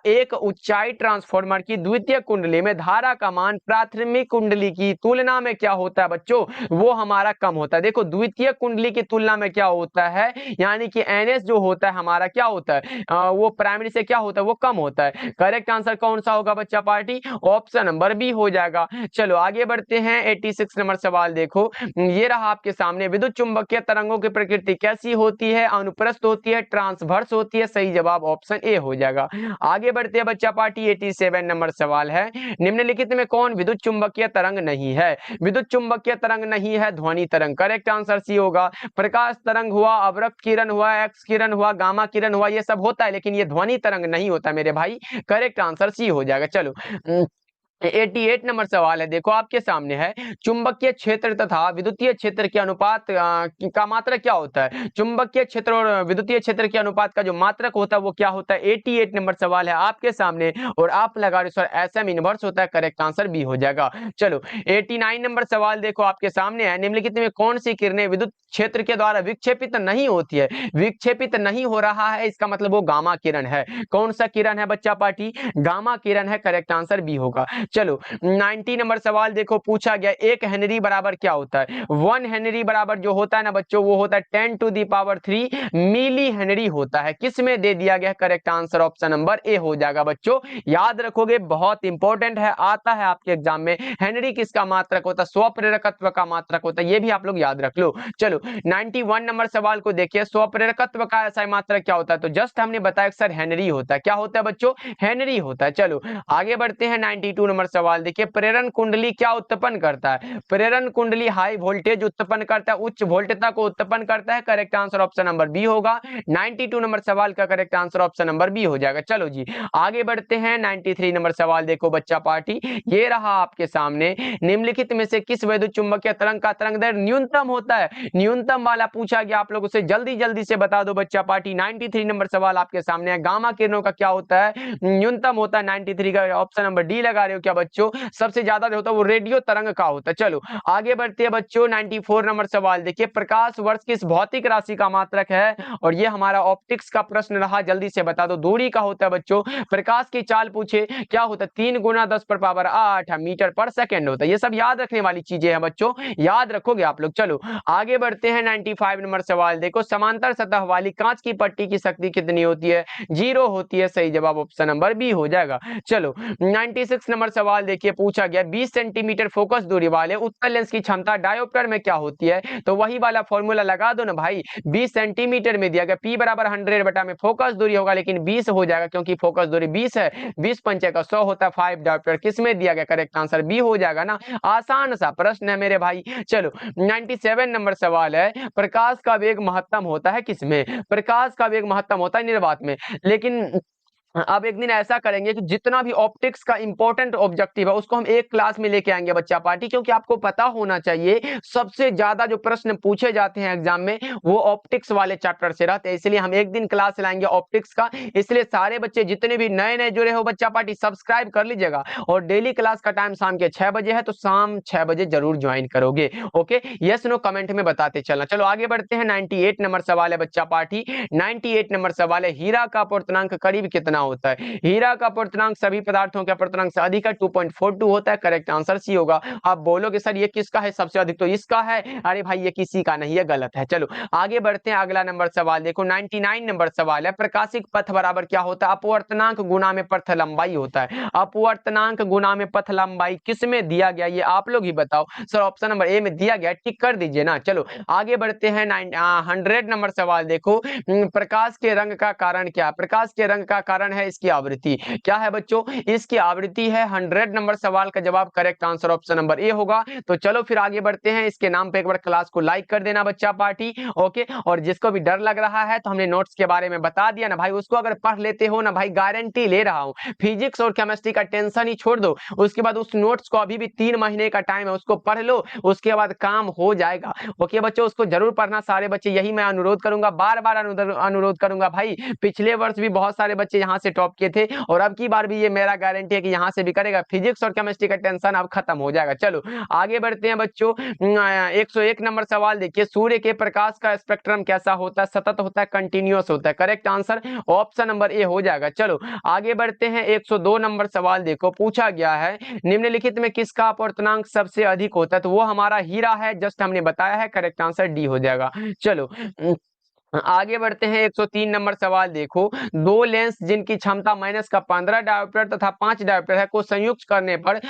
Speaker 1: एक ऊंचाई ट्रांसफार्मर की द्वितीय कुंडली में धारा का मान प्राथमिक कुंडली की तुलना में क्या होता है बच्चों? वो हमारा कम होता है। देखो द्वितीय कुंडली की तुलना में क्या होता है, यानी कि एनएस जो होता है हमारा क्या होता है, वो प्राइमरी से क्या होता है, वो कम होता है। करेक्ट आंसर कौन सा होगा बच्चा पार्टी? ऑप्शन नंबर बी हो जाएगा। चलो आगे बढ़ते हैं। 86 नंबर सवाल देखो, ये रहा आपके सामने। विद्युत चुंबकीय तरंगों की प्रकृति कैसी होती है? अनुप्रस्थ होती है, ट्रांसवर्स होती है? सही जवाब ऑप्शन ए हो जाएगा। आगे बढ़ते हैं बच्चा पार्टी। 87 नंबर सवाल है, निम्नलिखित में कौन विद्युत चुंबकीय तरंग नहीं है? विद्युत चुंबकीय तरंग नहीं है ध्वनि तरंग। करेक्ट आंसर सी होगा। प्रकाश तरंग हुआ, अवरक्त किरण हुआ, एक्स किरण हुआ, गामा किरण हुआ, ये सब होता है, लेकिन ये ध्वनि तरंग नहीं होता मेरे भाई। करेक्ट आंसर सी हो जाएगा। चलो 88 नंबर सवाल है, देखो आपके सामने है। चुंबकीय क्षेत्र तथा विद्युतीय क्षेत्र के अनुपात का मात्रक क्या होता है? चुंबकीय क्षेत्र और विद्युतीय क्षेत्र के अनुपात का जो मात्रक होता है वो क्या होता है? 88 नंबर सवाल है आपके सामने, और आप लगा रहे सर एसएम इनवर्स होता है। करेक्ट आंसर बी हो जाएगा। चलो 89 नंबर सवाल देखो आपके सामने है। निम्नलिखित में कौन सी किरणें विद्युत क्षेत्र के द्वारा विक्षेपित नहीं होती है? विक्षेपित नहीं हो रहा है, इसका मतलब वो गामा किरण है। कौन सा किरण है बच्चा पार्टी? गामा किरण है। करेक्ट आंसर बी होगा। चलो 90 नंबर सवाल देखो, पूछा गया 1 हेनरी बराबर क्या होता है? 1 हेनरी बराबर जो होता है ना बच्चों, वो होता है 10⁻³ मिली हेनरी होता है। किस में दे दिया गया? Correct answer option number A हो जाएगा। बच्चों याद रखोगे, बहुत इंपॉर्टेंट है, आता है आपके एग्जाम में। हेनरी किसका मात्रक होता है? स्वप्रेरकत्व का मात्रक होता है, ये भी आप लोग याद रख लो। चलो 91 नंबर सवाल को देखिए, स्वप्रेरकत्व का ऐसा मात्रक क्या होता है? तो जस्ट हमने बताया सर हेनरी होता है। क्या होता है बच्चों? हेनरी होता है। चलो आगे बढ़ते हैं। 92 नंबर सवाल देखिए, प्रेरण कुंडली क्या उत्पन्न करता है? प्रेरण कुंडली हाई वोल्टेज उत्पन्न करता है, उच्च वोल्टता को उत्पन्न करता है। Correct answer option number B होगा। 92 नंबर सवाल का correct answer option number B हो जाएगा। चलो जी आगे बढ़ते हैं। 93 नंबर सवाल देखो बच्चा पार्टी, ये रहा आपके सामने। निम्नलिखित में से किस विद्युत चुंबकीय तरंग का तरंग दैर्ध्य न्यूनतम होता है? न्यूनतम वाला पूछा गया, आप लोगों से जल्दी जल्दी से बता दो बच्चा पार्टी। 93 नंबर सवाल आपके सामने है। गामा किरणों का क्या होता है? न्यूनतम होता है 93 का। ऑप्शन नंबर डी लगा रहे हो क्या बच्चों? सबसे ज्यादा जो होता है वो रेडियो तरंग का होता है। चलो आगे बढ़ते हैं बच्चों। 94 नंबर सवाल देखिए, प्रकाश वर्ष किस भौतिक राशि का मात्रक है? और ये हमारा ऑप्टिक्स का प्रश्न रहा, जल्दी से बता दो। दूरी का होता है बच्चों। प्रकाश की चाल पूछे क्या होता है? 3 × 10⁻8 मीटर पर सेकेंड होता है। ये सब याद रखने वाली चीजें हैं बच्चों, याद रखोगे आप लोग। चलो आगे बढ़ते हैं। 95 नंबर सवाल देखो, समांतर सतह वाली कांच की पट्टी की शक्ति कितनी होती है? 0 होती है। सही जवाब ऑप्शन नंबर बी हो जाएगा। चलो 96 नंबर सवाल देखिए, पूछा गया 20 सेंटीमीटर फोकस दूरी वाले उत्तल लेंस की क्षमता डायोप्टर में क्या होती है? तो वही वाला फॉर्मूला लगा दो ना भाई। 20 सेंटीमीटर में दिया गया, P बराबर 100 बटा में फोकस दूरी होगा, लेकिन 20 हो जाएगा क्योंकि फोकस दूरी 20 है। 20 पंचे का 100 होता है। 5 डायोप्टर किस में दिया गया? करेक्ट आंसर बी हो जाएगा ना। आसान सा प्रश्न है मेरे भाई। चलो 97 नंबर सवाल है, प्रकाश का वेग महत्तम होता है किसमें? प्रकाश का वेग महत्तम होता है निर्वात में। लेकिन अब एक दिन ऐसा करेंगे कि जितना भी ऑप्टिक्स का इंपॉर्टेंट ऑब्जेक्टिव है उसको हम एक क्लास में लेके आएंगे बच्चा पार्टी, क्योंकि आपको पता होना चाहिए सबसे ज्यादा जो प्रश्न पूछे जाते हैं एग्जाम में वो ऑप्टिक्स वाले चैप्टर से रहते हैं। इसलिए हम एक दिन क्लास लाएंगे ऑप्टिक्स का। इसलिए सारे बच्चे जितने भी नए नए जुड़े हो बच्चा पार्टी सब्सक्राइब कर लीजिएगा। और डेली क्लास का टाइम शाम के 6 बजे है, तो शाम 6 बजे जरूर ज्वाइन करोगे। ओके, यस नो कमेंट में बताते चलना। चलो आगे बढ़ते हैं। 98 नंबर सवाल है बच्चा पार्टी। 98 नंबर सवाल है, हीरा का अपवर्तनांक करीब कितना होता है? हीरा का अपवर्तनांक सभी पदार्थों के अपवर्तनांक से अधिक है, 2.42 होता है। करेक्ट आंसर सी होगा। आप बोलोगे सर ये किसका है सबसे अधिक? तो इसका है। अरे भाई ये किसी का नहीं है, गलत है। चलो आगे बढ़ते हैं। अगला नंबर सवाल देखो, 99 नंबर सवाल है, प्रकाशिक पथ बराबर क्या होता है? अपवर्तनांक गुना में पथ लंबाई होता है। अपवर्तनांक गुना में पथ लंबाई किस में दिया गया, ये आप लोग ही बताओ। सर ऑप्शन नंबर ए में दिया गया, टिक कर दीजिए ना। चलो आगे बढ़ते हैं। 100 नंबर सवाल देखो, प्रकाश के रंग का कारण क्या? प्रकाश के रंग का कारण है इसकी आवृत्ति। क्या है बच्चों? इसकी आवृत्ति है। 100 नंबर सवाल का जवाब correct answer option number A होगा। तो चलो फिर आगे बढ़ते हैं। इसके नाम पे एक बार क्लास को लाइक कर देना बच्चा पार्टी। ओके, और जिसको भी डर लग रहा है तो हमने नोट्स के बारे में बता दिया ना भाई, उसको अगर पढ़ लेते हो ना भाई, गारंटी ले रहा हूं, फिजिक्स और केमिस्ट्री का टेंशन ही छोड़ दो। उसके बाद उस नोट्स को अभी भी 3 महीने का टाइम है, उसको पढ़ लो, उसके बाद काम हो जाएगा। ओके बच्चों, उसको जरूर पढ़ना सारे बच्चे, यही मैं अनुरोध करूंगा, बार बार अनुरोध करूंगा भाई। पिछले वर्ष भी बहुत सारे बच्चे यहाँ से टॉप किए थे और अब की बार भी ये मेरा गारंटी है कि यहाँ से भी करेगा। फिजिक्स और केमिस्ट्री का टेंशन अब खत्म हो जाएगा। चलो आगे बढ़ते हैं बच्चों। 101 नंबर सवाल देखिए, सूर्य के प्रकाश का स्पेक्ट्रम कैसा होता है? सतत होता है, कंटिन्यूअस होता है? Correct answer option number A हो जाएगा। चलो आगे बढ़ते हैं। 102 नंबर सवाल देखो, पूछा गया है निम्नलिखित में किसका अपवर्तनांक सबसे अधिक होता है? तो वो हमारा हीरा है, जस्ट हमने बताया है। करेक्ट आंसर डी हो जाएगा। चलो आगे बढ़ते हैं। 103 नंबर सवाल देखो, दो लेंस जिनकी क्षमता माइनस का 15 डायोप्टर तथा 5 डायोप्टर है को संयुक्त करने पर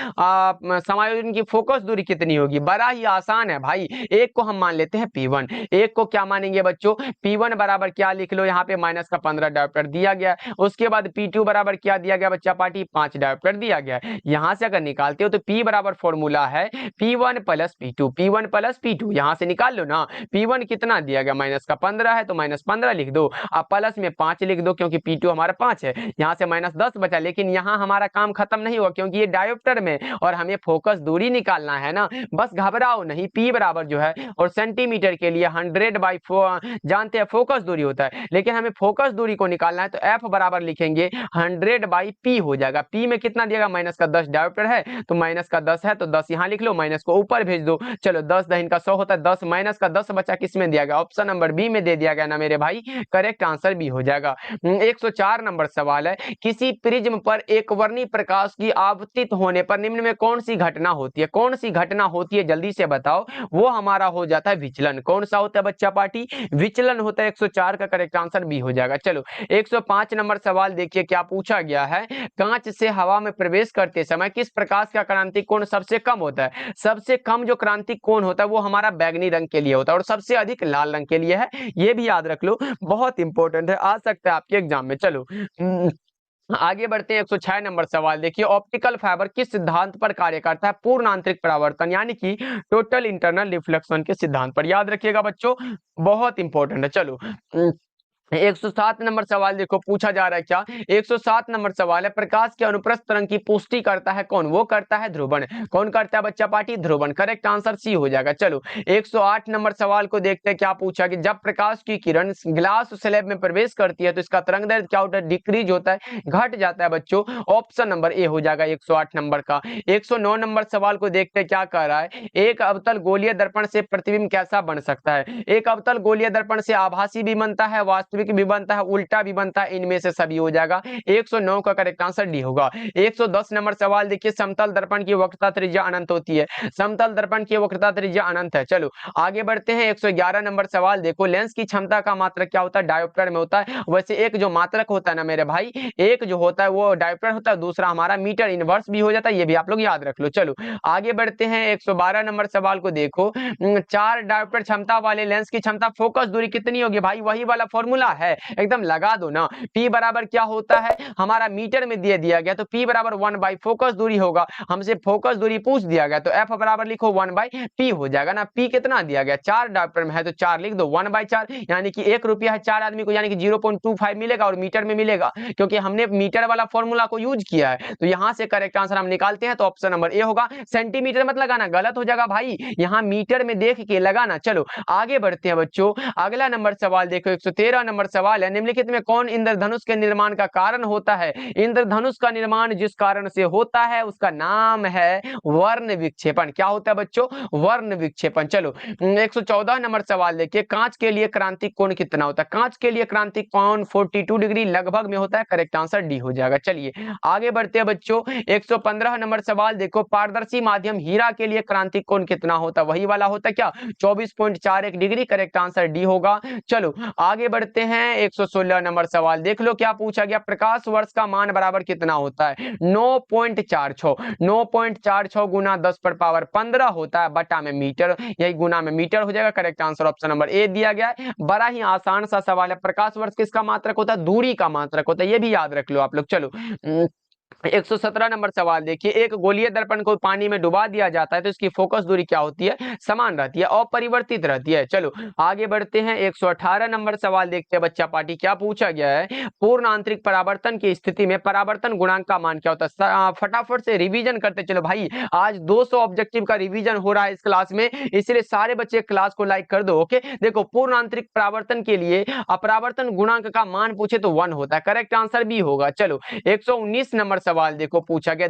Speaker 1: समायोजन की फोकस दूरी कितनी होगी? बड़ा ही आसान है भाई। एक को हम मान लेते हैं P1, एक को क्या मानेंगे बच्चों? P1 बराबर क्या लिख लो यहाँ पे माइनस का 15 डायोप्टर दिया गया है। उसके बाद P2 बराबर क्या दिया गया बच्चा पार्टी? 5 डायोप्टर दिया गया है। यहाँ से अगर निकालते हो तो P बराबर फॉर्मूला है P1 plus P2, P1 plus P2 यहाँ से निकाल लो ना। P1 कितना दिया गया? माइनस का 15 है तो माइनस 15 लिख दो। अब प्लस में 5 लिख दो क्योंकि P2 हमारा 5 है। यहाँ से माइनस 10 बचा, लेकिन यहाँ हमारा काम खत्म नहीं हुआ क्योंकि ये डायोप्टर में और हमें फोकस दूरी निकालना है ना। बस घबराओ नहीं। P बराबर जो है और सेंटीमीटर के लिए 100/4 जानते हैं फोकस दूरी होता है, लेकिन हमें फोकस दूरी को निकालना है तो F बराबर लिखेंगे 100/P हो जाएगा। P में कितना दिएगा? माइनस का 10 डायोप्टर है तो माइनस का 10 है तो 10 यहाँ लिख लो, माइनस को ऊपर भेज दो। चलो 10 दहीन का 100 होता है 10, माइनस का 10 बचा किसमें दिया गया? ऑप्शन नंबर बी में दे दिया गया ना मेरे भाई। करेक्ट आंसर बी हो जाएगा। 104 नंबर सवाल है, किसी प्रिज्म पर एक वर्णी प्रकाश की आपतित होने पर निम्न में कौन सी घटना होती है? कौन सी घटना होती है जल्दी से बताओ। वो हमारा हो जाता है विचलन। कौन सा होता है बच्चा पार्टी? विचलन होता है। 104 का करेक्ट आंसर बी हो जाएगा। चलो 105 नंबर सवाल देखिए, क्या पूछा गया है? कांच से हवा में प्रवेश करते समय किस प्रकाश का क्रांतिक कोण सबसे कम होता है? सबसे कम जो क्रांतिक कोण होता है वो हमारा बैगनी रंग के लिए होता है और सबसे अधिक लाल रंग के लिए है। ये भी याद रख लो, बहुत इंपॉर्टेंट है, आ सकता है आपके एग्जाम में। चलो आगे बढ़ते हैं। 106 नंबर सवाल देखिए, ऑप्टिकल फाइबर किस सिद्धांत पर कार्य करता है? पूर्ण आंतरिक परावर्तन यानी कि टोटल इंटरनल रिफ्लेक्शन के सिद्धांत पर। याद रखिएगा बच्चों, बहुत इंपॉर्टेंट है। चलो 107 नंबर सवाल देखो, पूछा जा रहा है क्या? 107 नंबर सवाल है, प्रकाश के अनुप्रस्थ तरंग की पुष्टि करता है कौन? वो करता है ध्रुवण। कौन करता है बच्चा पार्टी? ध्रुवण। करेक्ट आंसर सी हो जाएगा। चलो 108 नंबर सवाल को देखते हैं, क्या पूछा कि जब प्रकाश की किरण ग्लास स्लैब में प्रवेश करती है तो इसका तरंग दैर्ध्य क्या होता है? डिक्रीज होता है, घट जाता है बच्चों। ऑप्शन नंबर ए हो जाएगा 108 नंबर का। 109 नंबर सवाल को देखते हैं, क्या कह रहा है? एक अवतल गोलीय दर्पण से प्रतिबिंब कैसा बन सकता है? एक अवतल गोलीय दर्पण से आभासी भी बनता है, वास्तविक भी बनता है, उल्टा भी बनता है, इनमें से सभी हो जाएगा। 109 का करेक्ट आंसर डी होगा। 110 नंबर सवाल देखिए, समतल दर्पण की वक्रता त्रिज्या अनंत होती है। समतल दर्पण की वक्रता त्रिज्या अनंत है। चलो आगे बढ़ते हैं। 111 नंबर सवाल देखो, लेंस की क्षमता का मात्रक क्या होता है? डायोप्टर में होता है। वैसे एक जो मात्रक होता है ना मेरे भाई, एक जो होता है वो डायोप्टर होता है, दूसरा हमारा मीटर इनवर्स भी हो जाता है। ये भी आप लोग याद रख लो। चलो आगे बढ़ते हैं। 112 नंबर सवाल को देखो, 4 डायोप्टर क्षमता वाले लेंस की क्षमता फोकस दूरी कितनी होगी? भाई वही वाला फॉर्मूला है, एकदम लगा दो ना। P बराबर क्या होता है? हमारा मीटर में दे दिया गया तो P बराबर 1/, फोकस दूरी होगा, हमसे फोकस दूरी पूछ दिया गया तो F बराबर लिखो 1/P हो जाएगा ना। P कितना दिया गया? 4 डायोप्टर में है तो 4 लिख दो, 1/4 यानी कि 1 रुपया है 4 आदमी को, यानी कि 0.25 मिलेगा और मीटर में मिलेगा क्योंकि हमने मीटर वाला फॉर्मूला को यूज किया है। तो यहाँ से करेक्ट आंसर हम निकालते हैं तो ऑप्शन नंबर ए होगा। सेंटीमीटर मत लगाना, गलत हो जाएगा भाई, यहाँ मीटर में देख के लगाना। चलो आगे बढ़ते हैं बच्चों। अगला नंबर सवाल देखो, 113 नंबर सवाल है, निम्नलिखित में कौन इंद्रधनुष के निर्माण का कारण होता है? इंद्रधनुष का निर्माण जिस कारण से होता है उसका नाम है वर्ण विक्षेपण। क्या होता है बच्चों? वर्ण विक्षेपण। चलो 114 नंबर सवाल देखिए, कांच के लिए क्रांतिक कोण कितना होता है? कांच के लिए क्रांतिक कोण 42 डिग्री लगभग में होता है। करेक्ट आंसर डी हो जाएगा। चलिए आगे बढ़ते हैं बच्चों। 115 नंबर सवाल देखो, पारदर्शी माध्यम हीरा के लिए क्रांतिक कोण कितना होता है? वही वाला होता है क्या? 24.41 डिग्री। करेक्ट आंसर डी होगा। चलो आगे बढ़ते हैं। 116 नंबर सवाल देख लो, क्या पूछा गया? प्रकाश वर्ष का मान बराबर कितना होता है? 9.46। 9.46 गुना 10⁻15 होता है, बटा में मीटर, यही गुना में मीटर हो जाएगा। Correct answer option number A दिया गया है। बड़ा ही आसान सा सवाल है। प्रकाश वर्ष किसका मात्रक होता है? दूरी का मात्रक होता है, ये भी याद रख लो आप लोग। चलो 117 नंबर सवाल देखिए, एक गोलीय दर्पण को पानी में डुबा दिया जाता है तो इसकी फोकस दूरी क्या होती है? समान रहती है, अपरिवर्तित रहती है। चलो आगे बढ़ते हैं, 118 नंबर सवाल देखते हैं बच्चा पार्टी, क्या पूछा गया है? पूर्ण आंतरिक परावर्तन की स्थिति में परावर्तन गुणांक का मान क्या होता है? फटाफट से रिवीजन करते चलो भाई, आज 200 ऑब्जेक्टिव का रिवीजन हो रहा है इस क्लास में, इसलिए सारे बच्चे क्लास को लाइक कर दो। ओके, देखो पूर्ण आंतरिक परावर्तन के लिए अपरावर्तन गुणांक का मान पूछे तो 1 होता है, करेक्ट आंसर बी होगा। चलो 119 नंबर सवाल देखो, पूछा गया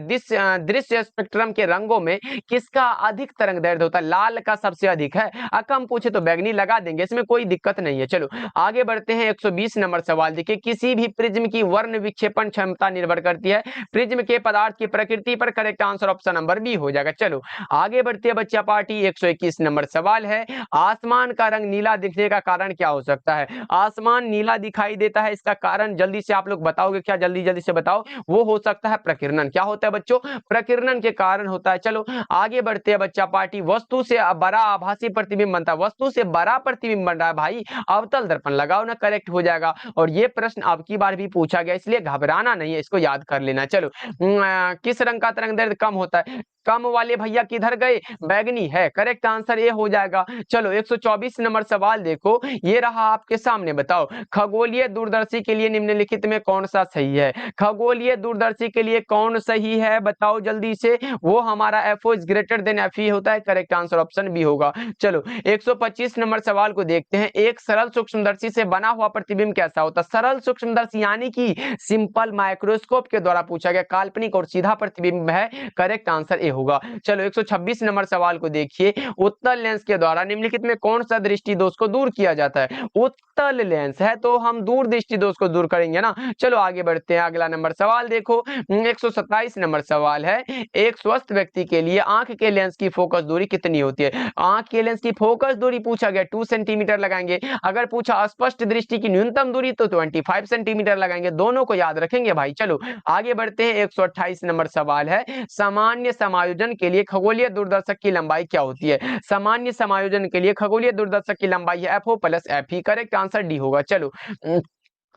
Speaker 1: दृश्य स्पेक्ट्रम के रंगों में किसका अधिक तरंग दैर्ध्य होता है? लाल का सबसे अधिक है, कम पूछे तो बैगनी लगा देंगे, इसमें कोई दिक्कत नहीं है। चलो आगे बढ़ते हैं, 120 नंबर सवाल देखिए, किसी भी प्रिज्म की वर्ण विक्षेपण क्षमता निर्भर करती है प्रिज्म के पदार्थ की प्रकृति पर, correct answer option number B हो जाएगा। चलो आगे बढ़ते हैं बच्चा पार्टी, 121 नंबर सवाल है, आसमान का रंग नीला दिखने का कारण क्या हो सकता है? आसमान नीला दिखाई देता है, इसका कारण जल्दी से आप लोग बताओगे क्या? जल्दी जल्दी से बताओ। वो हो सकता है प्रकीर्णन। क्या होता है बच्चों? प्रकीर्णन के कारण होता है। चलो आगे बढ़ते हैं बच्चा पार्टी, वस्तु से बड़ा आभासी प्रतिबिंब बनता है, वस्तु से बड़ा प्रतिबिंब बन रहा है भाई, अवतल दर्पण लगाओ ना, करेक्ट हो जाएगा। और ये प्रश्न अब की बार भी पूछा गया, इसलिए घबराना नहीं है, इसको याद कर लेना। चलो किस रंग का तरंग दैर्ध्य कम होता है? कम वाले भैया किधर गए? बैगनी है, करेक्ट आंसर ए हो जाएगा। चलो 124 नंबर सवाल देखो, ये रहा आपके सामने, बताओ खगोलीय दूरदर्शी के लिए निम्नलिखित में कौन सा सही है? खगोलीय दूरदर्शी के लिए कौन सही है बताओ जल्दी से? वो हमारा FO is greater than FE होता है, करेक्ट आंसर ऑप्शन बी होगा। चलो 125 नंबर सवाल को देखते हैं, एक सरल सूक्ष्मदर्शी से बना हुआ प्रतिबिंब कैसा होता है? सरल सूक्ष्मदर्शी यानी कि सिंपल माइक्रोस्कोप के द्वारा पूछा गया, काल्पनिक और सीधा प्रतिबिंब है, करेक्ट आंसर ए होगा। चलो 126 नंबर सवाल को देखिए, उत्तल लेंस के द्वारा निम्नलिखित में कौन सा दृष्टि दोष को दूर किया जाता है? उत्तल लेंस है तो हम दूर दृष्टि दोष को दूर करेंगे ना। चलो आगे बढ़ते हैं, अगला नंबर सवाल देखो, 127 नंबर सवाल है, एक स्वस्थ व्यक्ति के लिए आंख के लेंस की फोकस दूरी कितनी होती है? आंख के लेंस की फोकस दूरी पूछा गया 2 सेंटीमीटर लगाएंगे, अगर पूछा स्पष्ट दृष्टि की न्यूनतम दूरी तो 25 सेंटीमीटर लगाएंगे, दोनों को याद रखेंगे भाई। चलो आगे बढ़ते हैं, 128 नंबर सवाल है, सामान्य समायोजन के लिए खगोलीय दूरदर्शक की लंबाई क्या होती है? सामान्य समायोजन के लिए खगोलीय दूरदर्शक की लंबाई है FO + FE, correct answer D होगा। चलो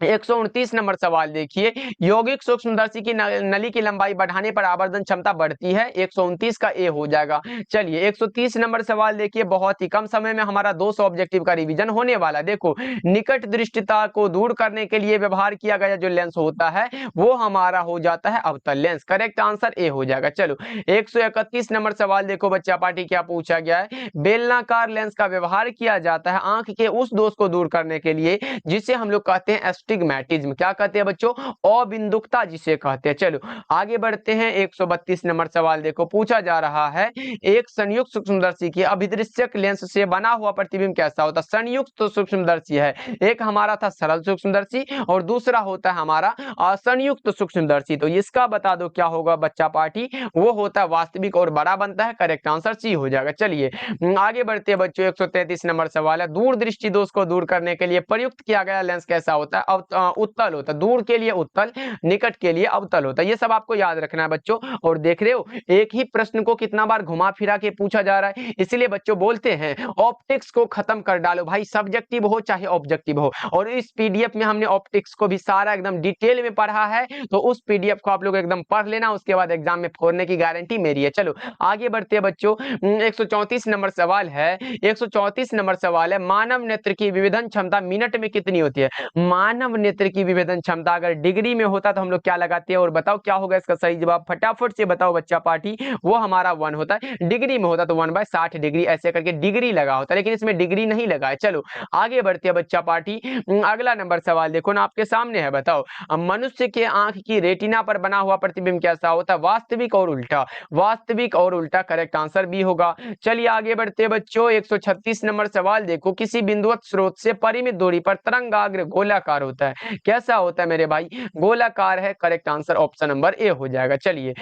Speaker 1: 129 नंबर सवाल देखिए, यौगिक सूक्ष्मदर्शी की नली की लंबाई बढ़ाने पर आवर्धन क्षमता बढ़ती है, 129 का ए हो जाएगा। चलिए 130 नंबर सवाल देखिए, बहुत ही कम समय में हमारा 200 ऑब्जेक्टिव का रिवीजन होने वाला है। देखो निकट दृष्टिता को दूर करने के लिए व्यवहार किया गया जो लेंस होता है वो हमारा हो जाता है अवतल लेंस, करेक्ट आंसर ए हो जाएगा। चलो 131 नंबर सवाल देखो बच्चा पार्टी, क्या पूछा गया है? बेलनाकार लेंस का व्यवहार किया जाता है आंख के उस दोष को दूर करने के लिए जिसे हम लोग कहते हैं एस्टिग्मैटिज्म। क्या कहते हैं बच्चों? अबिंदुकता जिसे कहते हैं। चलो आगे बढ़ते हैं, 132 नंबर सवाल देखो, पूछा जा रहा है, एक संयुक्त सूक्ष्मदर्शी की अभिदृश्यक लेंस से बना हुआ प्रतिबिंब कैसा होता है? संयुक्त तो सूक्ष्मदर्शी है, एक हमारा था सरल सूक्ष्मदर्शी और दूसरा होता है हमारा संयुक्त सूक्ष्मदर्शी, तो इसका बता दो क्या होगा बच्चा पार्टी? वो होता है वास्तविक और बड़ा बनता है, करेक्ट आंसर सी हो जाएगा। चलिए आगे बढ़ते हैं बच्चों, 133 नंबर सवाल है, दूर दृष्टि दोष को दूर करने के लिए प्रयुक्त किया गया लेंस कैसा होता है? उत्तल होता है, दूर के लिए उत्तल, निकट के लिए अवतल होता है, ये सब आपको याद रखना है बच्चों। और देख रहे हो एक ही प्रश्न को कितना बार घुमा फिरा के पूछा जा रहा है, इसलिए बच्चों बोलते हैं ऑप्टिक्स को खत्म कर डालो भाई, सब्जेक्टिव हो चाहे ऑब्जेक्टिव हो। और इस पीडीएफ में हमने ऑप्टिक्स को भी सारा एकदम डिटेल में पढ़ा है, तो उस पीडीएफ को आप लोग एकदम पढ़ लेना, उसके बाद एग्जाम में फोड़ने की गारंटी मेरी है। चलो आगे बढ़ते हैं बच्चों, 134 नंबर सवाल है, 134 नंबर सवाल है, मानव नेत्र की विभेदन क्षमता मिनट में कितनी होती है? मानव नेत्र की विभेदन क्षमता अगर डिग्री में होता तो हम लोग क्या लगाते हैं? और बताओ क्या होगा इसका सही जवाब? फटाफट से बताओ बच्चा पार्टी। वो हमारा 1 होता है, डिग्री में होता तो 1/60 डिग्री, ऐसे करके डिग्री लगा होता है, लेकिन इसमें डिग्री नहीं लगा है। चलो आगे बढ़ते हैं बच्चा पार्टी, अगला नंबर सवाल देखो ना आपके सामने है, बताओ मनुष्य के आंख की रेटिना पर बना हुआ प्रतिबिंब कैसा होता है? वास्तविक और उल्टा, वास्तविक और उल्टा, करेक्ट आंसर बी होगा। चलिए आगे बढ़ते हैं बच्चों, 136 नंबर सवाल देखो, किसी बिंदुवत स्रोत से परिमित दूरी पर तरंगाग्र गोलाकार होता है, कैसा होता है मेरे भाई? गोलाकार है, correct answer option number A हो जाएगा। चलिए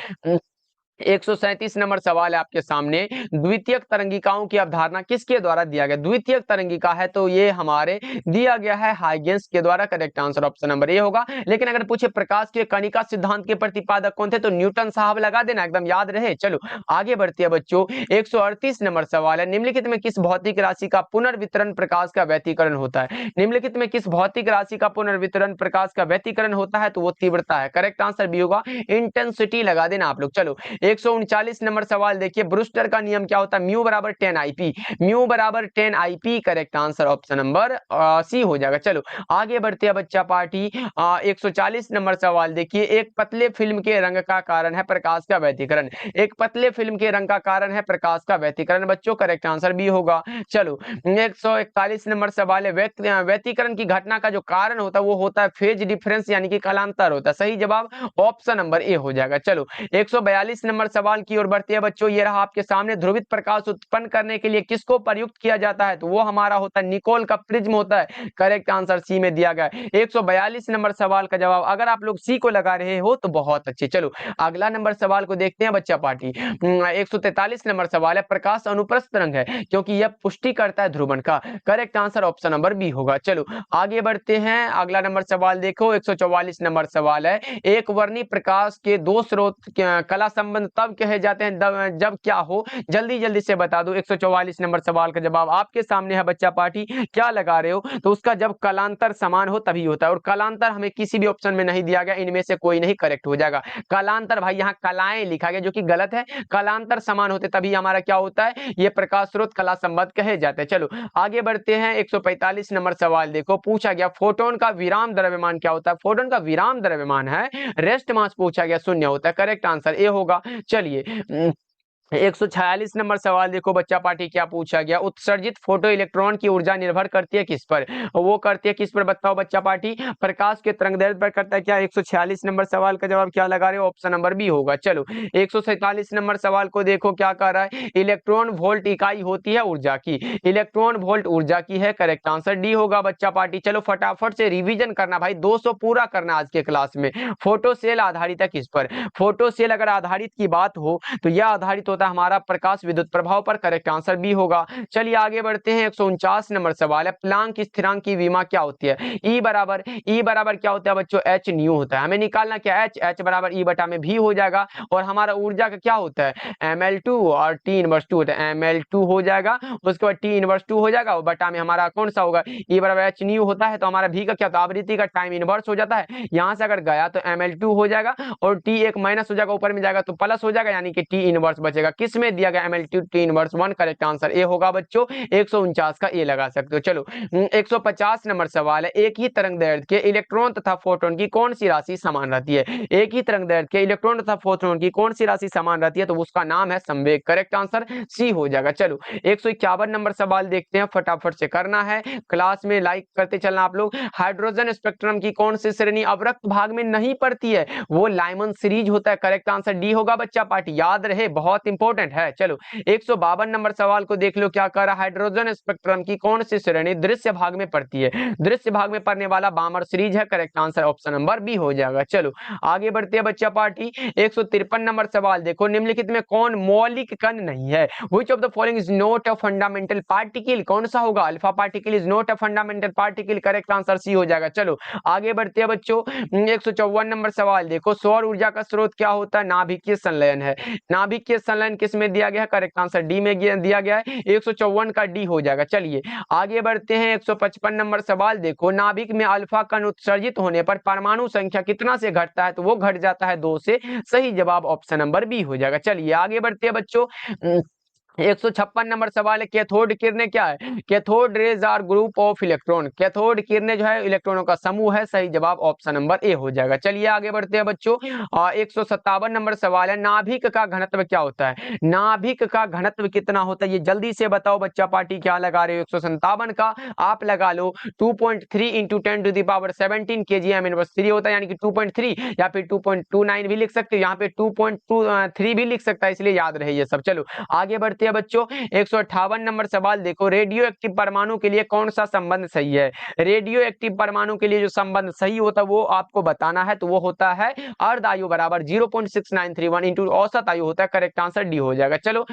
Speaker 1: 137 नंबर सवाल है आपके सामने। द्वितीयक तरंगिकाओं की अवधारणा किसके द्वारा दिया गया? द्वितीयक तरंगिका है तो ये हमारे दिया गया है हाइगेंस के द्वारा। Correct answer option number A होगा। लेकिन अगर पूछे प्रकाश के कणिका सिद्धांत के प्रतिपादक कौन थे तो न्यूटन साहब लगा देना, एकदम याद रहे। चलो आगे बढ़ते हैं बच्चों। 138 नंबर सवाल है। निम्नलिखित में किस भौतिक राशि का पुनर्वितरण प्रकाश का व्यतिकरण होता है? निम्नलिखित में किस भौतिक राशि का पुनर्वितरण प्रकाश का व्यतिकरण होता है तो वो तीव्रता है। करेक्ट आंसर बी होगा, इंटेंसिटी लगा देना आप लोग। चलो 139 नंबर सवाल देखिए। ब्रूस्टर का नियम क्या होता है? म्यू बराबर 10 आईपी। म्यू बराबर 10 IP. Correct answer option number C हो जाएगा। चलो आगे बढ़ते हैं बच्चा पार्टी। 140 नंबर सवाल देखिए। एक पतले फिल्म के रंग का कारण है प्रकाश का व्यतिकरण। एक पतले फिल्म के रंग का कारण है प्रकाश का व्यतिकरण बच्चों। करेक्ट आंसर बी होगा। चलो 141 नंबर सवाल है। व्यतिकरण की घटना का जो कारण होता है वो होता है फेज डिफरेंस यानी कि कालांतर होता है। सही जवाब ऑप्शन नंबर ए हो जाएगा। चलो 142 नंबर सवाल की ओर बढ़ते हैं बच्चों। ये रहा आपके सामने। ध्रुवित प्रकाश उत्पन्न करने के लिए किसको प्रयुक्त किया जाता है तो वो हमारा होता है निकोल का प्रिज्म होता है। करेक्ट आंसर सी में दिया गया है। 142 नंबर सवाल का जवाब अगर आप लोग सी को लगा रहे हो तो बहुत अच्छे। चलो अगला नंबर सवाल को देखते हैं बच्चा पार्टी। 143 नंबर सवाल है। प्रकाश अनुप्रस्थ तरंग है क्योंकि यह पुष्टि करता है ध्रुवण का। Correct answer option number B होगा। चलो आगे बढ़ते हैं। अगला नंबर सवाल देखो। 144 नंबर सवाल है। एक वर्णी प्रकाश के दो स्रोत कला संबंध तब कहे जाते हैं जब क्या हो? जल्दी जल्दी से बता दो। 144 नंबर सवाल का जवाब आपके सामने है बच्चा पार्टी। क्या लगा रहे हो तो उसका जब कलांतर समान हो तभी होता है। और कलांतर हमें किसी भी ऑप्शन में नहीं दिया गया, इनमें से कोई नहीं करेक्ट हो जाएगा। कलांतर भाई यहाँ कलाएं लिखा गया जो कि गलत है। कलांतर समान होते तभी हमारा क्या होता है? ये प्रकाश स्रोत कला संबंध कहे जाते हैं। चलो आगे बढ़ते हैं। 145 नंबर सवाल देखो। पूछा गया फोटोन का विराम द्रव्यमान क्या होता है? फोटोन का विराम द्रव्यमान है रेस्ट मास पूछा गया, शून्य होता है। करेक्ट आंसर ए होगा। चलिए 146 नंबर सवाल देखो बच्चा पार्टी। क्या पूछा गया? उत्सर्जित फोटो इलेक्ट्रॉन की ऊर्जा निर्भर करती है किस पर? वो करती है किस पर बताओ बच्चा पार्टी? प्रकाश के तरंगदैर्घ्य पर करता है क्या? 146 नंबर सवाल का जवाब क्या लगा रहे हो? ऑप्शन नंबर बी होगा। चलो 147 नंबर सवाल को देखो क्या कर रहा है। इलेक्ट्रॉन वोल्ट इकाई होती है ऊर्जा की। इलेक्ट्रॉन वोल्ट ऊर्जा की है। करेक्ट आंसर डी होगा बच्चा पार्टी। चलो फटाफट से रिविजन करना भाई, 200 पूरा करना आज के क्लास में। फोटो सेल आधारित है किस पर? फोटो सेल अगर आधारित की बात हो तो यह आधारित होता है हमारा प्रकाश विद्युत प्रभाव पर। करेक्ट आंसर बी होगा। चलिए आगे बढ़ते हैं। 149 नंबर सवाल है। प्लांक स्थिरांक की विमा क्या होती है? ई बराबर क्या होता है बच्चों? एच न्यू होता है। हमें निकालना क्या? एच बराबर ई बटा में भी हो जाएगा। और हमारा ऊर्जा का क्या होता है? ml2 और टी इनवर्स 2 होता है। ml2 हो जाएगा, उसके बाद टी इनवर्स 2 हो जाएगा और बटा में हमारा कौन सा होगा? ई बराबर एच न्यू होता है। तो हमारा भी का क्या होता है? आवृत्ति का टाइम इनवर्स हो जाता है। यहां से अगर गया तो ml2 हो जाएगा और टी एक माइनस हो जाएगा, ऊपर में जाएगा तो प्लस हो जाएगा, यानी कि टी इनवर्स बचेगा। किस में दिया गया? ml2 T inverse 1। Correct answer A होगा बच्चों। 149 का ए लगा सकते हो। चलो 150 नंबर सवाल है। एक ही तरंगदैर्घ्य के इलेक्ट्रॉन तथा फोटोन की कौन सी राशि समान रहती है? एक ही तरंगदैर्घ्य के इलेक्ट्रॉन तथा फोटोन की कौन सी राशि समान रहती है तो उसका नाम है संवेग। करेक्ट आंसर सी हो जाएगा। चलो 151 नंबर सवाल देखते हैं, फटाफट से करना है। क्लास में लाइक करते चलना आप लोग। हाइड्रोजन स्पेक्ट्रम की कौन सी श्रेणी अवरक्त भाग में नहीं पड़ती है? वो लाइमन सीरीज होता है। करेक्ट आंसर डी होगा बच्चा पार्टी, याद रहे, बहुत इंपॉर्टेंट है। चलो 152 नंबर सवाल को देख लो क्या कर रहा है। हाइड्रोजन स्पेक्ट्रम की कौन सी श्रेणी दृश्य भाग में पड़ती है? दृश्य भाग में पड़ने वाला बामर सीरीज है। Correct answer option number B हो जाएगा। चलो आगे बढ़ते हैं बच्चा पार्टी। 153 नंबर सवाल देखो। निम्नलिखित में कौन मौलिक कण नहीं है? Which of the following is not a fundamental particle? कौन सा होगा? Alpha particle is not a fundamental particle. Correct answer C हो जाएगा। चलो आगे बढ़ते हैं बच्चों। 154 नंबर सवाल देखो। सौर ऊर्जा का स्रोत क्या होता है? नाभिकीय संलयन है। नाभिकीय संलयन किस में दिया गया है? करेक्ट आंसर डी में दिया गया है। 154 का डी हो जाएगा। चलिए आगे बढ़ते हैं। 155 नंबर सवाल देखो। नाभिक में अल्फा कण उत्सर्जित होने पर परमाणु संख्या कितना से घटता है तो वो घट जाता है 2 से। सही जवाब ऑप्शन नंबर बी हो जाएगा। चलिए आगे बढ़ते हैं बच्चों। 156 नंबर सवाल है। कैथोड किरणें क्या है? Cathode rays are group of electron. Cathode किरणें जो है इलेक्ट्रॉनों का समूह है। सही जवाब ऑप्शन नंबर ए हो जाएगा। चलिए आगे बढ़ते हैं बच्चों। 157 नंबर सवाल है। नाभिक का घनत्व क्या होता है? नाभिक का घनत्व कितना होता है? ये जल्दी से बताओ बच्चा पार्टी। क्या लगा रहे हो? 157 का आप लगा लो 2.3 इंटू 10⁻17 kgm इनवर्स 3 होता है, यानी कि 2.3 या फिर 2.29 भी लिख सकते हो। यहाँ पे 2.23 भी लिख सकता है, इसलिए याद रहे ये सब। चलो आगे बढ़ते हैं हैं बच्चों 158 नंबर सवाल देखो, रेडियो एक्टिव परमाणु के लिए कौन सा संबंध सही है? रेडियो एक्टिव परमाणु के लिए जो संबंध सही होता है वो आपको बताना है, तो वो होता है अर्ध आयु बराबर 0.6931 इंटू औसत आयु होता है। करेक्ट आंसर डी हो जाएगा। चलो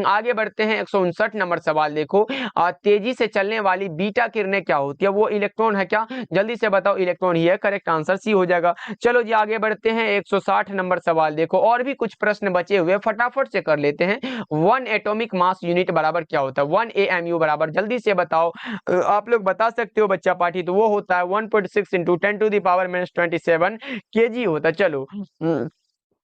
Speaker 1: आगे बढ़ते हैं 159 नंबर सवाल देखो, तेजी से चलने वाली बीटा किरणें क्या होती है? वो इलेक्ट्रॉन है क्या? जल्दी से बताओ, इलेक्ट्रॉन ही है। करेक्ट आंसर सी हो जाएगा। चलो जी आगे बढ़ते हैं 160 नंबर सवाल देखो, और भी कुछ प्रश्न बचे हुए फटाफट से कर लेते हैं। 1 एटॉमिक मास यूनिट बराबर क्या होता है? 1 AMU बराबर, जल्दी से बताओ। आप लोग बता सकते हो बच्चा पार्टी, तो वो होता है 1.6 इंटू 10⁻27 kg होता है। चलो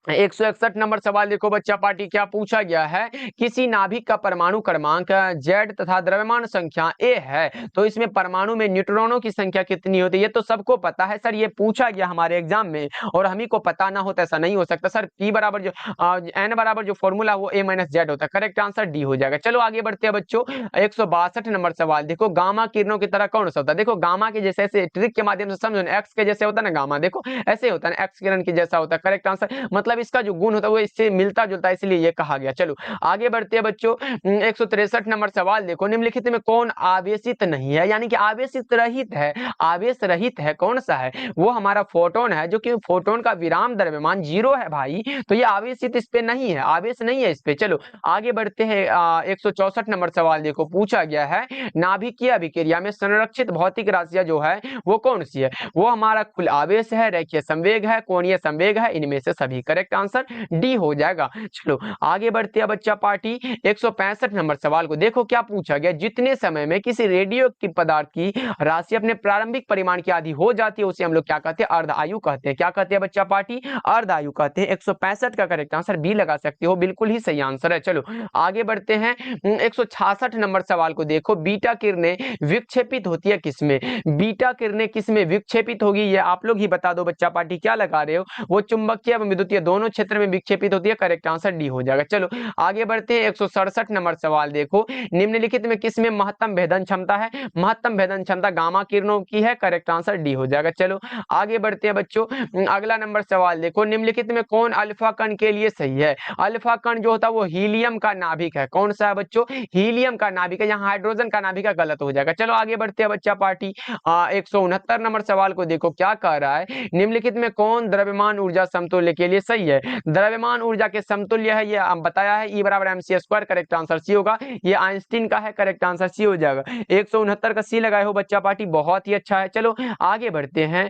Speaker 1: 161 नंबर सवाल देखो बच्चा पार्टी, क्या पूछा गया है? किसी नाभिक का परमाणु क्रमांक Z तथा द्रव्यमान संख्या A है, तो इसमें परमाणु में न्यूट्रॉनों की संख्या कितनी होती है? ये तो सबको पता है सर, ये पूछा गया हमारे एग्जाम में और हम ही को पता ना होता, ऐसा नहीं हो सकता सर। P बराबर जो N बराबर जो फॉर्मूला वो A - Z होता है। करेक्ट आंसर डी हो जाएगा। चलो आगे बढ़ते हैं बच्चों 162 नंबर सवाल देखो, गामा किरणों की तरह कौन सा होता है? देखो गामा के जैसे ऐसे ट्रिक के माध्यम से समझो, एक्स के जैसे होता है ना गामा, देखो ऐसे होता है ना, एक्स किरण के जैसा होता है। करेक्ट आंसर मतलब इसका जो गुण होता है वो इससे मिलता जुलता है, इसलिए ये कहा गया। चलो आगे बढ़ते हैं बच्चों 163 नंबर सवाल देखो, निम्नलिखित में कौन आवेशित नहीं है, यानी कि आवेशित रहित है? आवेश रहित है, कौन सा है? वो हमारा फोटोन है, जो कि फोटोन का विराम द्रव्यमान 0 है भाई, तो ये आवेशित इस पे नहीं है, आवेश नहीं है इस पे। चलो आगे बढ़ते हैं 164 नंबर सवाल देखो, पूछा गया है नाभिकीय अभिक्रिया में संरक्षित भौतिक राशियां जो है वो कौन सी है? वो हमारा कुल आवेश है, रेखीय संवेग है, कोणीय संवेग है, इनमें से सभी। करेक्ट आंसर डी हो जाएगा। चलो आगे बढ़ते हैं बच्चा पार्टी 165 नंबर सवाल को देखो, क्या पूछा गया? जितने समय में किसी रेडियोएक्टिव पदार्थ की राशि अपने प्रारंभिक परिमाण की आधी हो जाती है उसे हम लोग क्या कहते हैं? अर्ध आयु कहते हैं। क्या कहते हैं बच्चा पार्टी? अर्ध आयु कहते हैं। 165 का करेक्ट आंसर बी लगा सकते हो, बिल्कुल ही सही आंसर है। चलो आगे बढ़ते हैं 166 नंबर सवाल को देखो, बीटा किरणें विक्षेपित होती है किसमें? बीटा किरणें किसमें विक्षेपित होगी, ये आप लोग ही बता दो बच्चा पार्टी, क्या लगा रहे हो? वो चुंबकीय एवं विद्युतीय दोनों क्षेत्र में विक्षेपित होती है। करेक्ट आंसर डी हो जाएगा। चलो आगे बढ़ते हैं 167 नंबर सवाल देखो, निम्नलिखित में किसमें महत्तम भेदन क्षमता है? महत्तम भेदन क्षमता गामा किरणों की है। करेक्ट आंसर डी हो जाएगा। चलो आगे बढ़ते हैं बच्चों, अगला नंबर सवाल देखो, निम्नलिखित में कौन अल्फा कण के लिए सही है? अल्फा कण जो होता है वो हीलियम का नाभिक है। कौन सा है बच्चों? हीलियम का नाभिक है, यहाँ हाइड्रोजन का नाभिक है, गलत हो जाएगा। चलो आगे बढ़ते हैं बच्चा पार्टी 169 नंबर सवाल को देखो, क्या कह रहा है? निम्नलिखित में कौन द्रव्यमान ऊर्जा समतुल्य के लिए सही है? द्रव्यमान ऊर्जा के समतुल्य है, ये बताया है, E बराबर mc²। करेक्ट आंसर सी होगा, ये आइंस्टीन का है। करेक्ट आंसर सी हो जाएगा। 169 का सी लगाए हो बच्चा पार्टी, बहुत ही अच्छा है। चलो आगे बढ़ते हैं,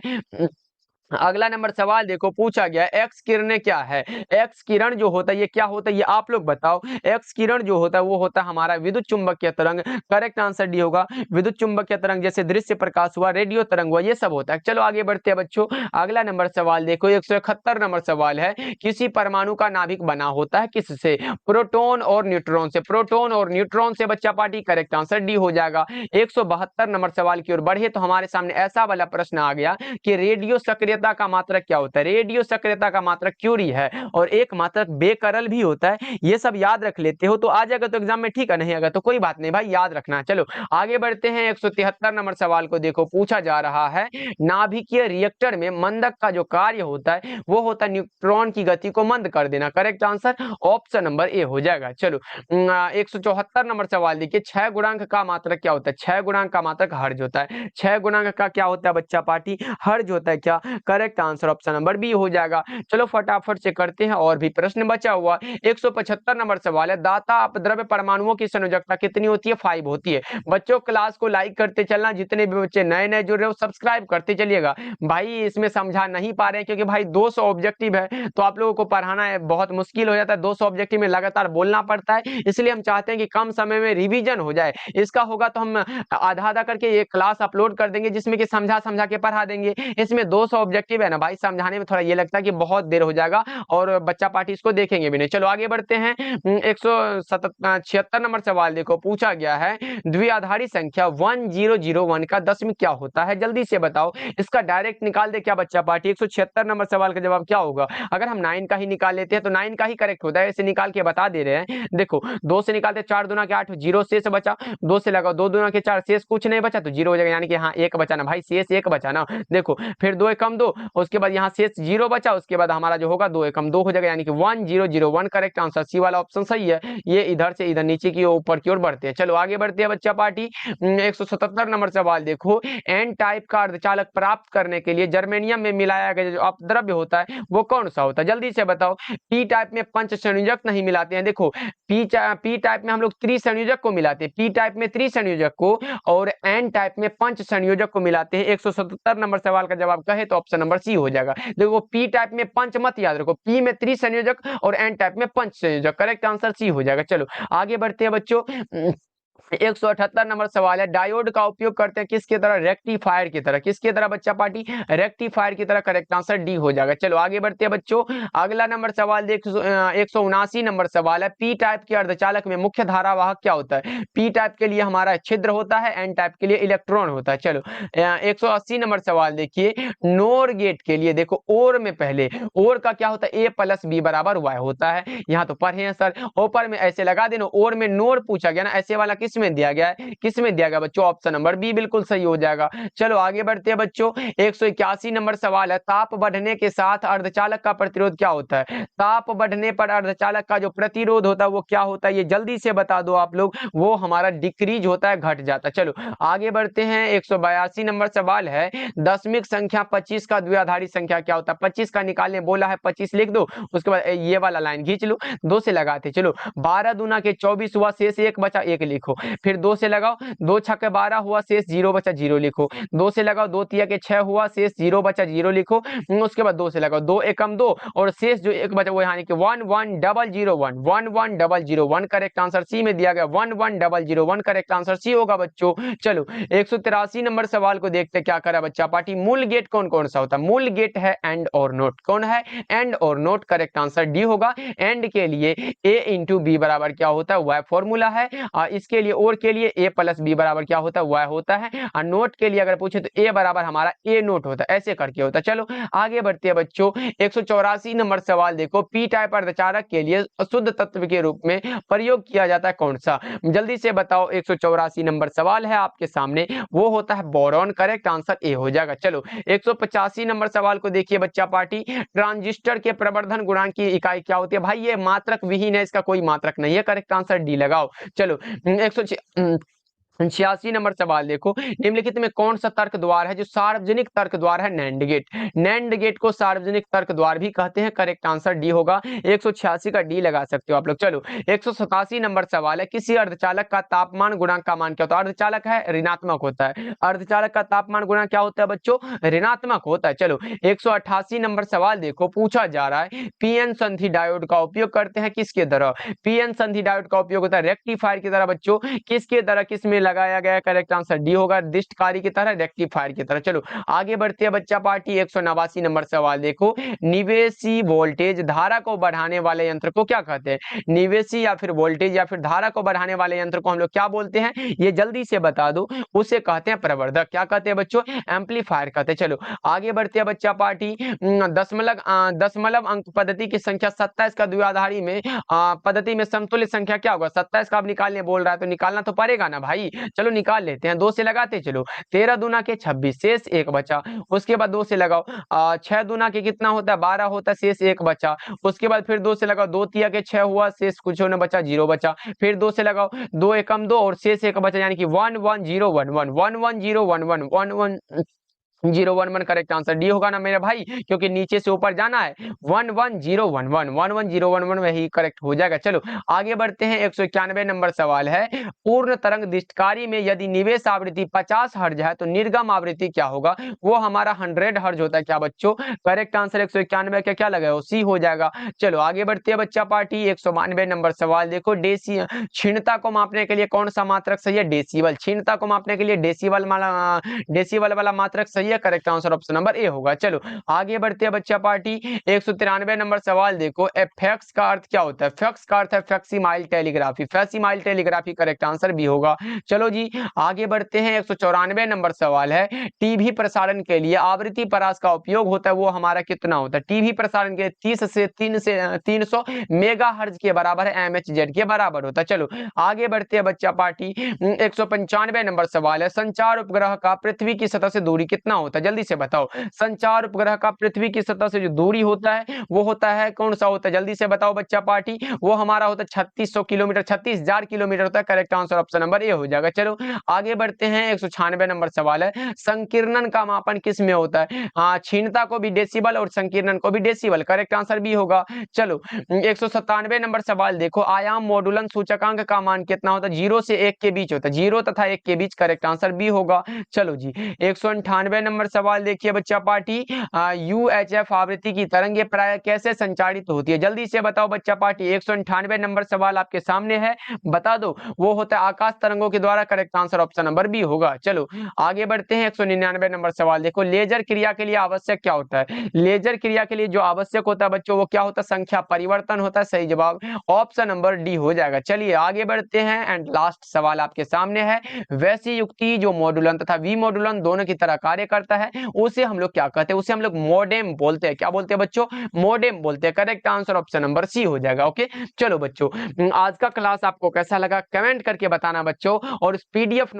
Speaker 1: अगला नंबर सवाल देखो, पूछा गया एक्स किरणें क्या है? एक्स किरण जो होता है ये क्या होता है, ये आप लोग बताओ। एक्स किरण जो होता है वो होता है हमारा विद्युत चुंबकीय तरंग। करेक्ट आंसर डी होगा, विद्युत चुंबकीय तरंग जैसे दृश्य प्रकाश हुआ, रेडियो तरंग हुआ, ये सब होता है। चलो आगे बढ़ते हैं बच्चों, अगला नंबर सवाल देखो 171 नंबर सवाल है, किसी परमाणु का नाभिक बना होता है किससे? प्रोटॉन और न्यूट्रॉन से। प्रोटॉन और न्यूट्रॉन से बच्चा पार्टी, करेक्ट आंसर डी हो जाएगा। 172 नंबर सवाल की ओर बढ़े तो हमारे सामने ऐसा वाला प्रश्न आ गया कि रेडियो सक्रिय का मात्रक क्या होता है? रेडियो सक्रियता का मात्रक क्यूरी है, और एक मात्रक बेकरल भी होता है। ये सब याद रख लेते हो तो आ जाएगा तो एग्जाम में, ठीक है? नहीं अगर तो कोई बात नहीं भाई, याद रखना। चलो आगे बढ़ते हैं 173 नंबर सवाल को देखो, पूछा जा रहा है नाभिकीय रिएक्टर में मंदक का जो कार्य होता है वो होता है न्यूट्रॉन की गति को मंद कर देना। Correct answer option number A हो जाएगा। चलो 174 नंबर सवाल देखिए, 6 गुणांक का मात्रक क्या होता है? 6 गुणांक का मात्रक हर्ज होता है। 6 गुणांक का क्या होता है बच्चा पार्टी? हर्ज होता है। क्या? Correct answer option number B हो जाएगा। चलो फटाफट से करते हैं, और भी प्रश्न बचा हुआ। 175 नंबर सवाल है, दाता अपद्रव्य परमाणुओं की संयोजकता कितनी होती है? 5 होती है। बच्चों क्लास को लाइक करते चलना, जितने भी बच्चे नए नए जुड़ रहे हो सब्सक्राइब करते चलिएगा। भाई इसमें समझा नहीं पा रहे हैं क्योंकि भाई 200 ऑब्जेक्टिव है, तो आप लोगों को पढ़ाना है बहुत मुश्किल हो जाता है। 200 ऑब्जेक्टिव में लगातार बोलना पड़ता है, इसलिए हम चाहते हैं कि कम समय में रिवीजन हो जाए। इसका होगा तो हम आधा आधा करके ये क्लास अपलोड कर देंगे, जिसमें कि समझा समझा के पढ़ा देंगे। इसमें 200 ऑब्जेक्टिव है ना भाई, समझाने में थोड़ा ये लगता है कि बहुत देर हो जाएगा और बच्चा पार्टी इसको देखेंगे भी नहीं। चलो आगे बढ़ते हैं 176 नंबर सवाल देखो, पूछा गया है द्विआधारी संख्या 1001 का दशमिक क्या होता है? जल्दी से बताओ, इसका डायरेक्ट निकाल दे क्या बच्चा पार्टी? 176 नंबर सवाल का जवाब क्या होगा? अगर हम 9 का ही निकाल लेते हैं तो 9 का ही करेक्ट होता है, ऐसे निकाल के बता दे रहे हैं। देखो 2 से निकालते 4 दूना के 8, 0 शेष बचा। 2 से लगाओ 2 दूना के 4, शेष कुछ नहीं बचा तो 0 हो जाएगा, यानी कि हाँ 1 बचा ना भाई, शेष 1 बचा ना। देखो फिर 2 कम 2 दो, उसके बाद यहाँ शेष 0 बचा, उसके बाद हमारा जो होगा 2 एकम 2 हो जाएगा, यानी कि 1001 करेक्ट आंसर। सी वाला ऑप्शन सही है। ये इधर से इधर नीचे की ऊपर की ओर बढ़ते हैं। चलो आगे बढ़ते हैं बच्चा पार्टी। 177 नंबर सवाल देखो, एन टाइप का अर्धचालक प्राप्त करने के लिए जर्मेनियम में मिलाया गया जो अपद्रव्य होता है वो कौन सा होता है, जल्दी से बताओ। पी टाइप में पंच संयोजक नहीं मिलाते हैं, देखो पी टाइप में हम लोग त्रिसंयोजक को मिलाते हैं, पी टाइप में त्रिसंयोजक को, और एन टाइप में पंच संयोजक को मिलाते हैं। 177 नंबर सवाल का जवाब कहे तो ऑप्शन नंबर सी हो जाएगा। देखो पी टाइप में पंच मत याद रखो, पी में त्रिसंयोजक और एन टाइप में पंच संयोजक, करेक्ट आंसर सी हो जाएगा। चलो आगे बढ़ते हैं बच्चों। 178 नंबर सवाल है, डायोड का उपयोग करते हैं किसकी तरह, रेक्टिफायर की तरह, किसकी तरह बच्चा पार्टी, रेक्टिफायर की तरह, करेक्ट आंसर डी हो जाएगा। चलो आगे बढ़ते हैं बच्चों। अगला नंबर सवाल देख 179 नंबर सवाल है, पी टाइप के अर्धचालक में मुख्य धारावाहक क्या होता है। पी टाइप के लिए हमारा छिद्र होता है, एन टाइप के लिए इलेक्ट्रॉन होता है। चलो 180 नंबर सवाल देखिए, नोर गेट के लिए देखो, ओर में पहले ओर का क्या होता है, ए प्लस बी बराबर वाई होता है। यहाँ तो पढ़े हैं सर, ऊपर में ऐसे लगा देना, ओर में नोर पूछा गया ना, ऐसे वाला किस में दिया गया है, किस में दिया गया बच्चों, ऑप्शन नंबर बी बिल्कुल सही हो जाएगा। चलो आगे बढ़ते हैं बच्चों। 181 नंबर सवाल है, ताप बढ़ने के साथ अर्धचालक का प्रतिरोध क्या होता है। ताप बढ़ने पर अर्धचालक का जो प्रतिरोध होता है वो क्या होता है, ये जल्दी से बता दो आप लोग, वो हमारा डिक्रीज होता है, घट जाता है। चलो आगे बढ़ते हैं। 182 नंबर सवाल है, दशमिक संख्या 25 का द्विआधारी संख्या क्या होता है। 25 का निकालने बोला है, 25 लिख दो, उसके बाद ये वाला लाइन खींच लो, 2 से लगाते चलो। 12 दूना के 24 हुआ, शेष 1 बचा, 1 लिखो, फिर 2 से लगाओ, 2 छक्के 12 हुआ, शेष 0 बचा, 0 लिखो, 2 से लगाओ, 2 तिया के 6 हुआ, शेष 0 बचा, 0 लिखो, उसके बाद 2 से लगाओ, 2 एकम 2 और शेष जो 1 बचा वो यानी कि 11001, 11001 करेक्ट आंसर सी में दिया गया, 11001 करेक्ट आंसर सी होगा बच्चों। चलो 183 नंबर सवाल को देखते क्या करा बच्चा पार्टी, मूल गेट कौन कौन सा होता है। मूल गेट है एंड और नोट, कौन है, एंड और नोट, करेक्ट आंसर डी होगा। एंड के लिए a इंटू बी बराबर क्या होता है, y फॉर्मूला है। इसके लिए और के लिए a प्लस बी बराबर क्या होता है, y होता है। और नोट के लिए अगर पूछे तो a बराबर हमारा a नोट होता है, ऐसे करके होता है। चलो आगे बढ़ते हैं बच्चों। 184 नंबर सवाल देखो, पी टाइप अर्धचालक के लिए शुद्ध तत्व के रूप में प्रयोग किया जाता है कौन सा, जल्दी से बताओ। 184 नंबर सवाल है आपके सामने, वो होता है बोरॉन, करेक्ट आंसर ए हो जाएगा। चलो 185 नंबर सवाल को देखिए बच्चा पार्टी, ट्रांजिस्टर के प्रवर्धन गुणांक की इकाई क्या होती है। भाई ये मात्रक विहीन है, इसका कोई मात्रक नहीं है, करेक्ट आंसर डी लगाओ। चलो 186 नंबर सवाल देखो, निम्नलिखित में कौन सा तर्क द्वार है जो सार्वजनिक तर्क द्वार है, नैंड गेट। नैंड गेट को सार्वजनिक तर्क द्वार भी कहते हैं, करेक्ट आंसर डी होगा। 186 का डी लगा सकते हो आप लोग। चलो 187 नंबर सवाल है, किसी अर्धचालक का तापमान गुणांक का मान क्या होता है। अर्धचालक है ऋणात्मक होता है, अर्धचालक का तापमान गुणांक क्या होता है बच्चों, ऋणात्मक होता है। चलो 188 नंबर सवाल देखो, पूछा जा रहा है पीएन संधि डायोड का उपयोग करते हैं किसके तरह। पीएन संधि डायोड का उपयोग होता है रेक्टिफायर की तरह बच्चों, किसके तरह, किसमें लगाया गया, करेक्ट आंसर डी होगा, दिष्टकारी की तरह, रेक्टिफायर की तरह। चलो आगे बढ़ते हैं बच्चा पार्टी। 189 नंबर सवाल देखो, निवेशी वोल्टेज धारा को बढ़ाने वाले यंत्र को क्या कहते हैं। निवेशी या फिर वोल्टेज या फिर धारा को बढ़ाने वाले यंत्र को हम लोग क्या बोलते हैं, ये जल्दी से बता दो। उसे कहते हैं प्रवर्धक, क्या कहते हैं बच्चों, एम्पलीफायर कहते हैं। चलो आगे बढ़ते हैं बच्चा पार्टी। दशमलव अंक पद्धति की संख्या 27 का द्विआधारी में पद्धति में समतुल्य संख्या क्या होगा। 27 का आप निकालने बोल रहा है तो निकालना तो पड़ेगा ना भाई, चलो निकाल लेते हैं। 2 से लगाते चलो, 13 दूना के 26, शेष 1 बचा, उसके बाद 2 से लगाओ, 6 दूना के कितना होता है, 12 होता है, शेष 1 बचा, उसके बाद फिर 2 से लगाओ, 2 तिया के 6 हुआ, शेष कुछ होने बचा, 0 बचा, फिर 2 से लगाओ, 2 एकम 2 और शेष 1 बचा, यानी कि 11011 करेक्ट आंसर डी होगा ना मेरे भाई, क्योंकि नीचे से ऊपर जाना है, 11011 वही करेक्ट हो जाएगा। चलो आगे बढ़ते हैं। 191 नंबर सवाल है, पूर्ण तरंग दिष्टकारी में यदि निवेश आवृत्ति 50 हर्ज है तो निर्गम आवृत्ति क्या होगा, वो हमारा 100 हर्ज होता है क्या बच्चों, करेक्ट आंसर 191 का क्या लगा, सी हो जाएगा। चलो आगे बढ़ते हैं बच्चा पार्टी। 192 नंबर सवाल देखो, क्षीणता को मापने के लिए कौन सा मात्रक सही है, डेसिबल। क्षीणता को मापने के लिए डेसिबल वाला मात्रक सही है, correct answer option number A होगा। चलो आगे बढ़ते हैं बच्चा पार्टी। 193 नंबर सवाल देखो, फैक्स का अर्थ क्या होता है। फैक्स का अर्थ है फैक्सिमाइल टेलीग्राफी, फैक्सिमाइल टेलीग्राफी करेक्ट आंसर भी होगा। चलो जी आगे बढ़ते हैं। 194 नंबर सवाल है, टीवी प्रसारण के लिए आवृत्ति परास का उपयोग होता है, वो हमारा कितना होता है। टीवी प्रसारण के 30 से 300 मेगाहर्ट्ज के बराबर है, MHz के बराबर होता है। चलो आगे बढ़ते हैं बच्चा पार्टी। 195 नंबर सवाल है, संचार उपग्रह का पृथ्वी की सतह से दूरी कितना होता है, जल्दी से बताओ। संचार उपग्रह का पृथ्वी की सतह से जो दूरी होता है वो होता है कौन सा होता है, जल्दी से बताओ बच्चा पार्टी। वो हमारा होता है 3600 किलोमीटर, 36,000 किलोमीटर होता है। Correct answer option number A हो जाएगा। चलो आगे बढ़ते हैं, 196 नंबर सवाल है, संकीर्णन का मापन किस में होता है? हाँ, क्षीणता को भी डेसिबल और संकीर्णन को भी डेसिबल। करेक्ट आंसर भी होगा। चलो 197 नंबर सवाल देखो, आयाम मॉडुलन सूचकांक का मान कितना होता है? 0 से 1 के बीच होता है, 0 तथा 1 के बीच। करेक्ट आंसर भी होगा। चलो जी 198 नंबर सवाल देखिए बच्चा पार्टी, UHF आवृत्ति की तरंगे प्राय कैसे संचारित होती है? जल्दी से बताओ बच्चा पार्टी। 198 नंबर सवाल आपके सामने है, बता दो। वो होता है आकाश तरंगों के द्वारा। Correct answer option number B होगा। चलो आगे बढ़ते हैं, 199 नंबर सवाल देखो, लेजर क्रिया के लिए आवश्यक क्या होता है? लेजर क्रिया के लिए जो आवश्यक होता है बच्चों वो क्या होता है? संख्या परिवर्तन होता है। सही जवाब ऑप्शन नंबर डी हो जाएगा। चलिए आगे बढ़ते हैं एंड लास्ट सवाल आपके सामने है, वैसी युक्ति जो मॉडुलन तथा वी मॉडुलन दोनों की तरह कार्य करता है उसे हम लोग क्या कहते हैं? उसे हम लोग मोडेम बोलते हैं। क्या बोलते हैं बच्चों? मोडेम बोलते हैं। Correct answer option number C हो जाएगा। ओके चलो बच्चों, आज का क्लास आपको कैसा लगा कमेंट करके बताना बच्चों, और इस PDF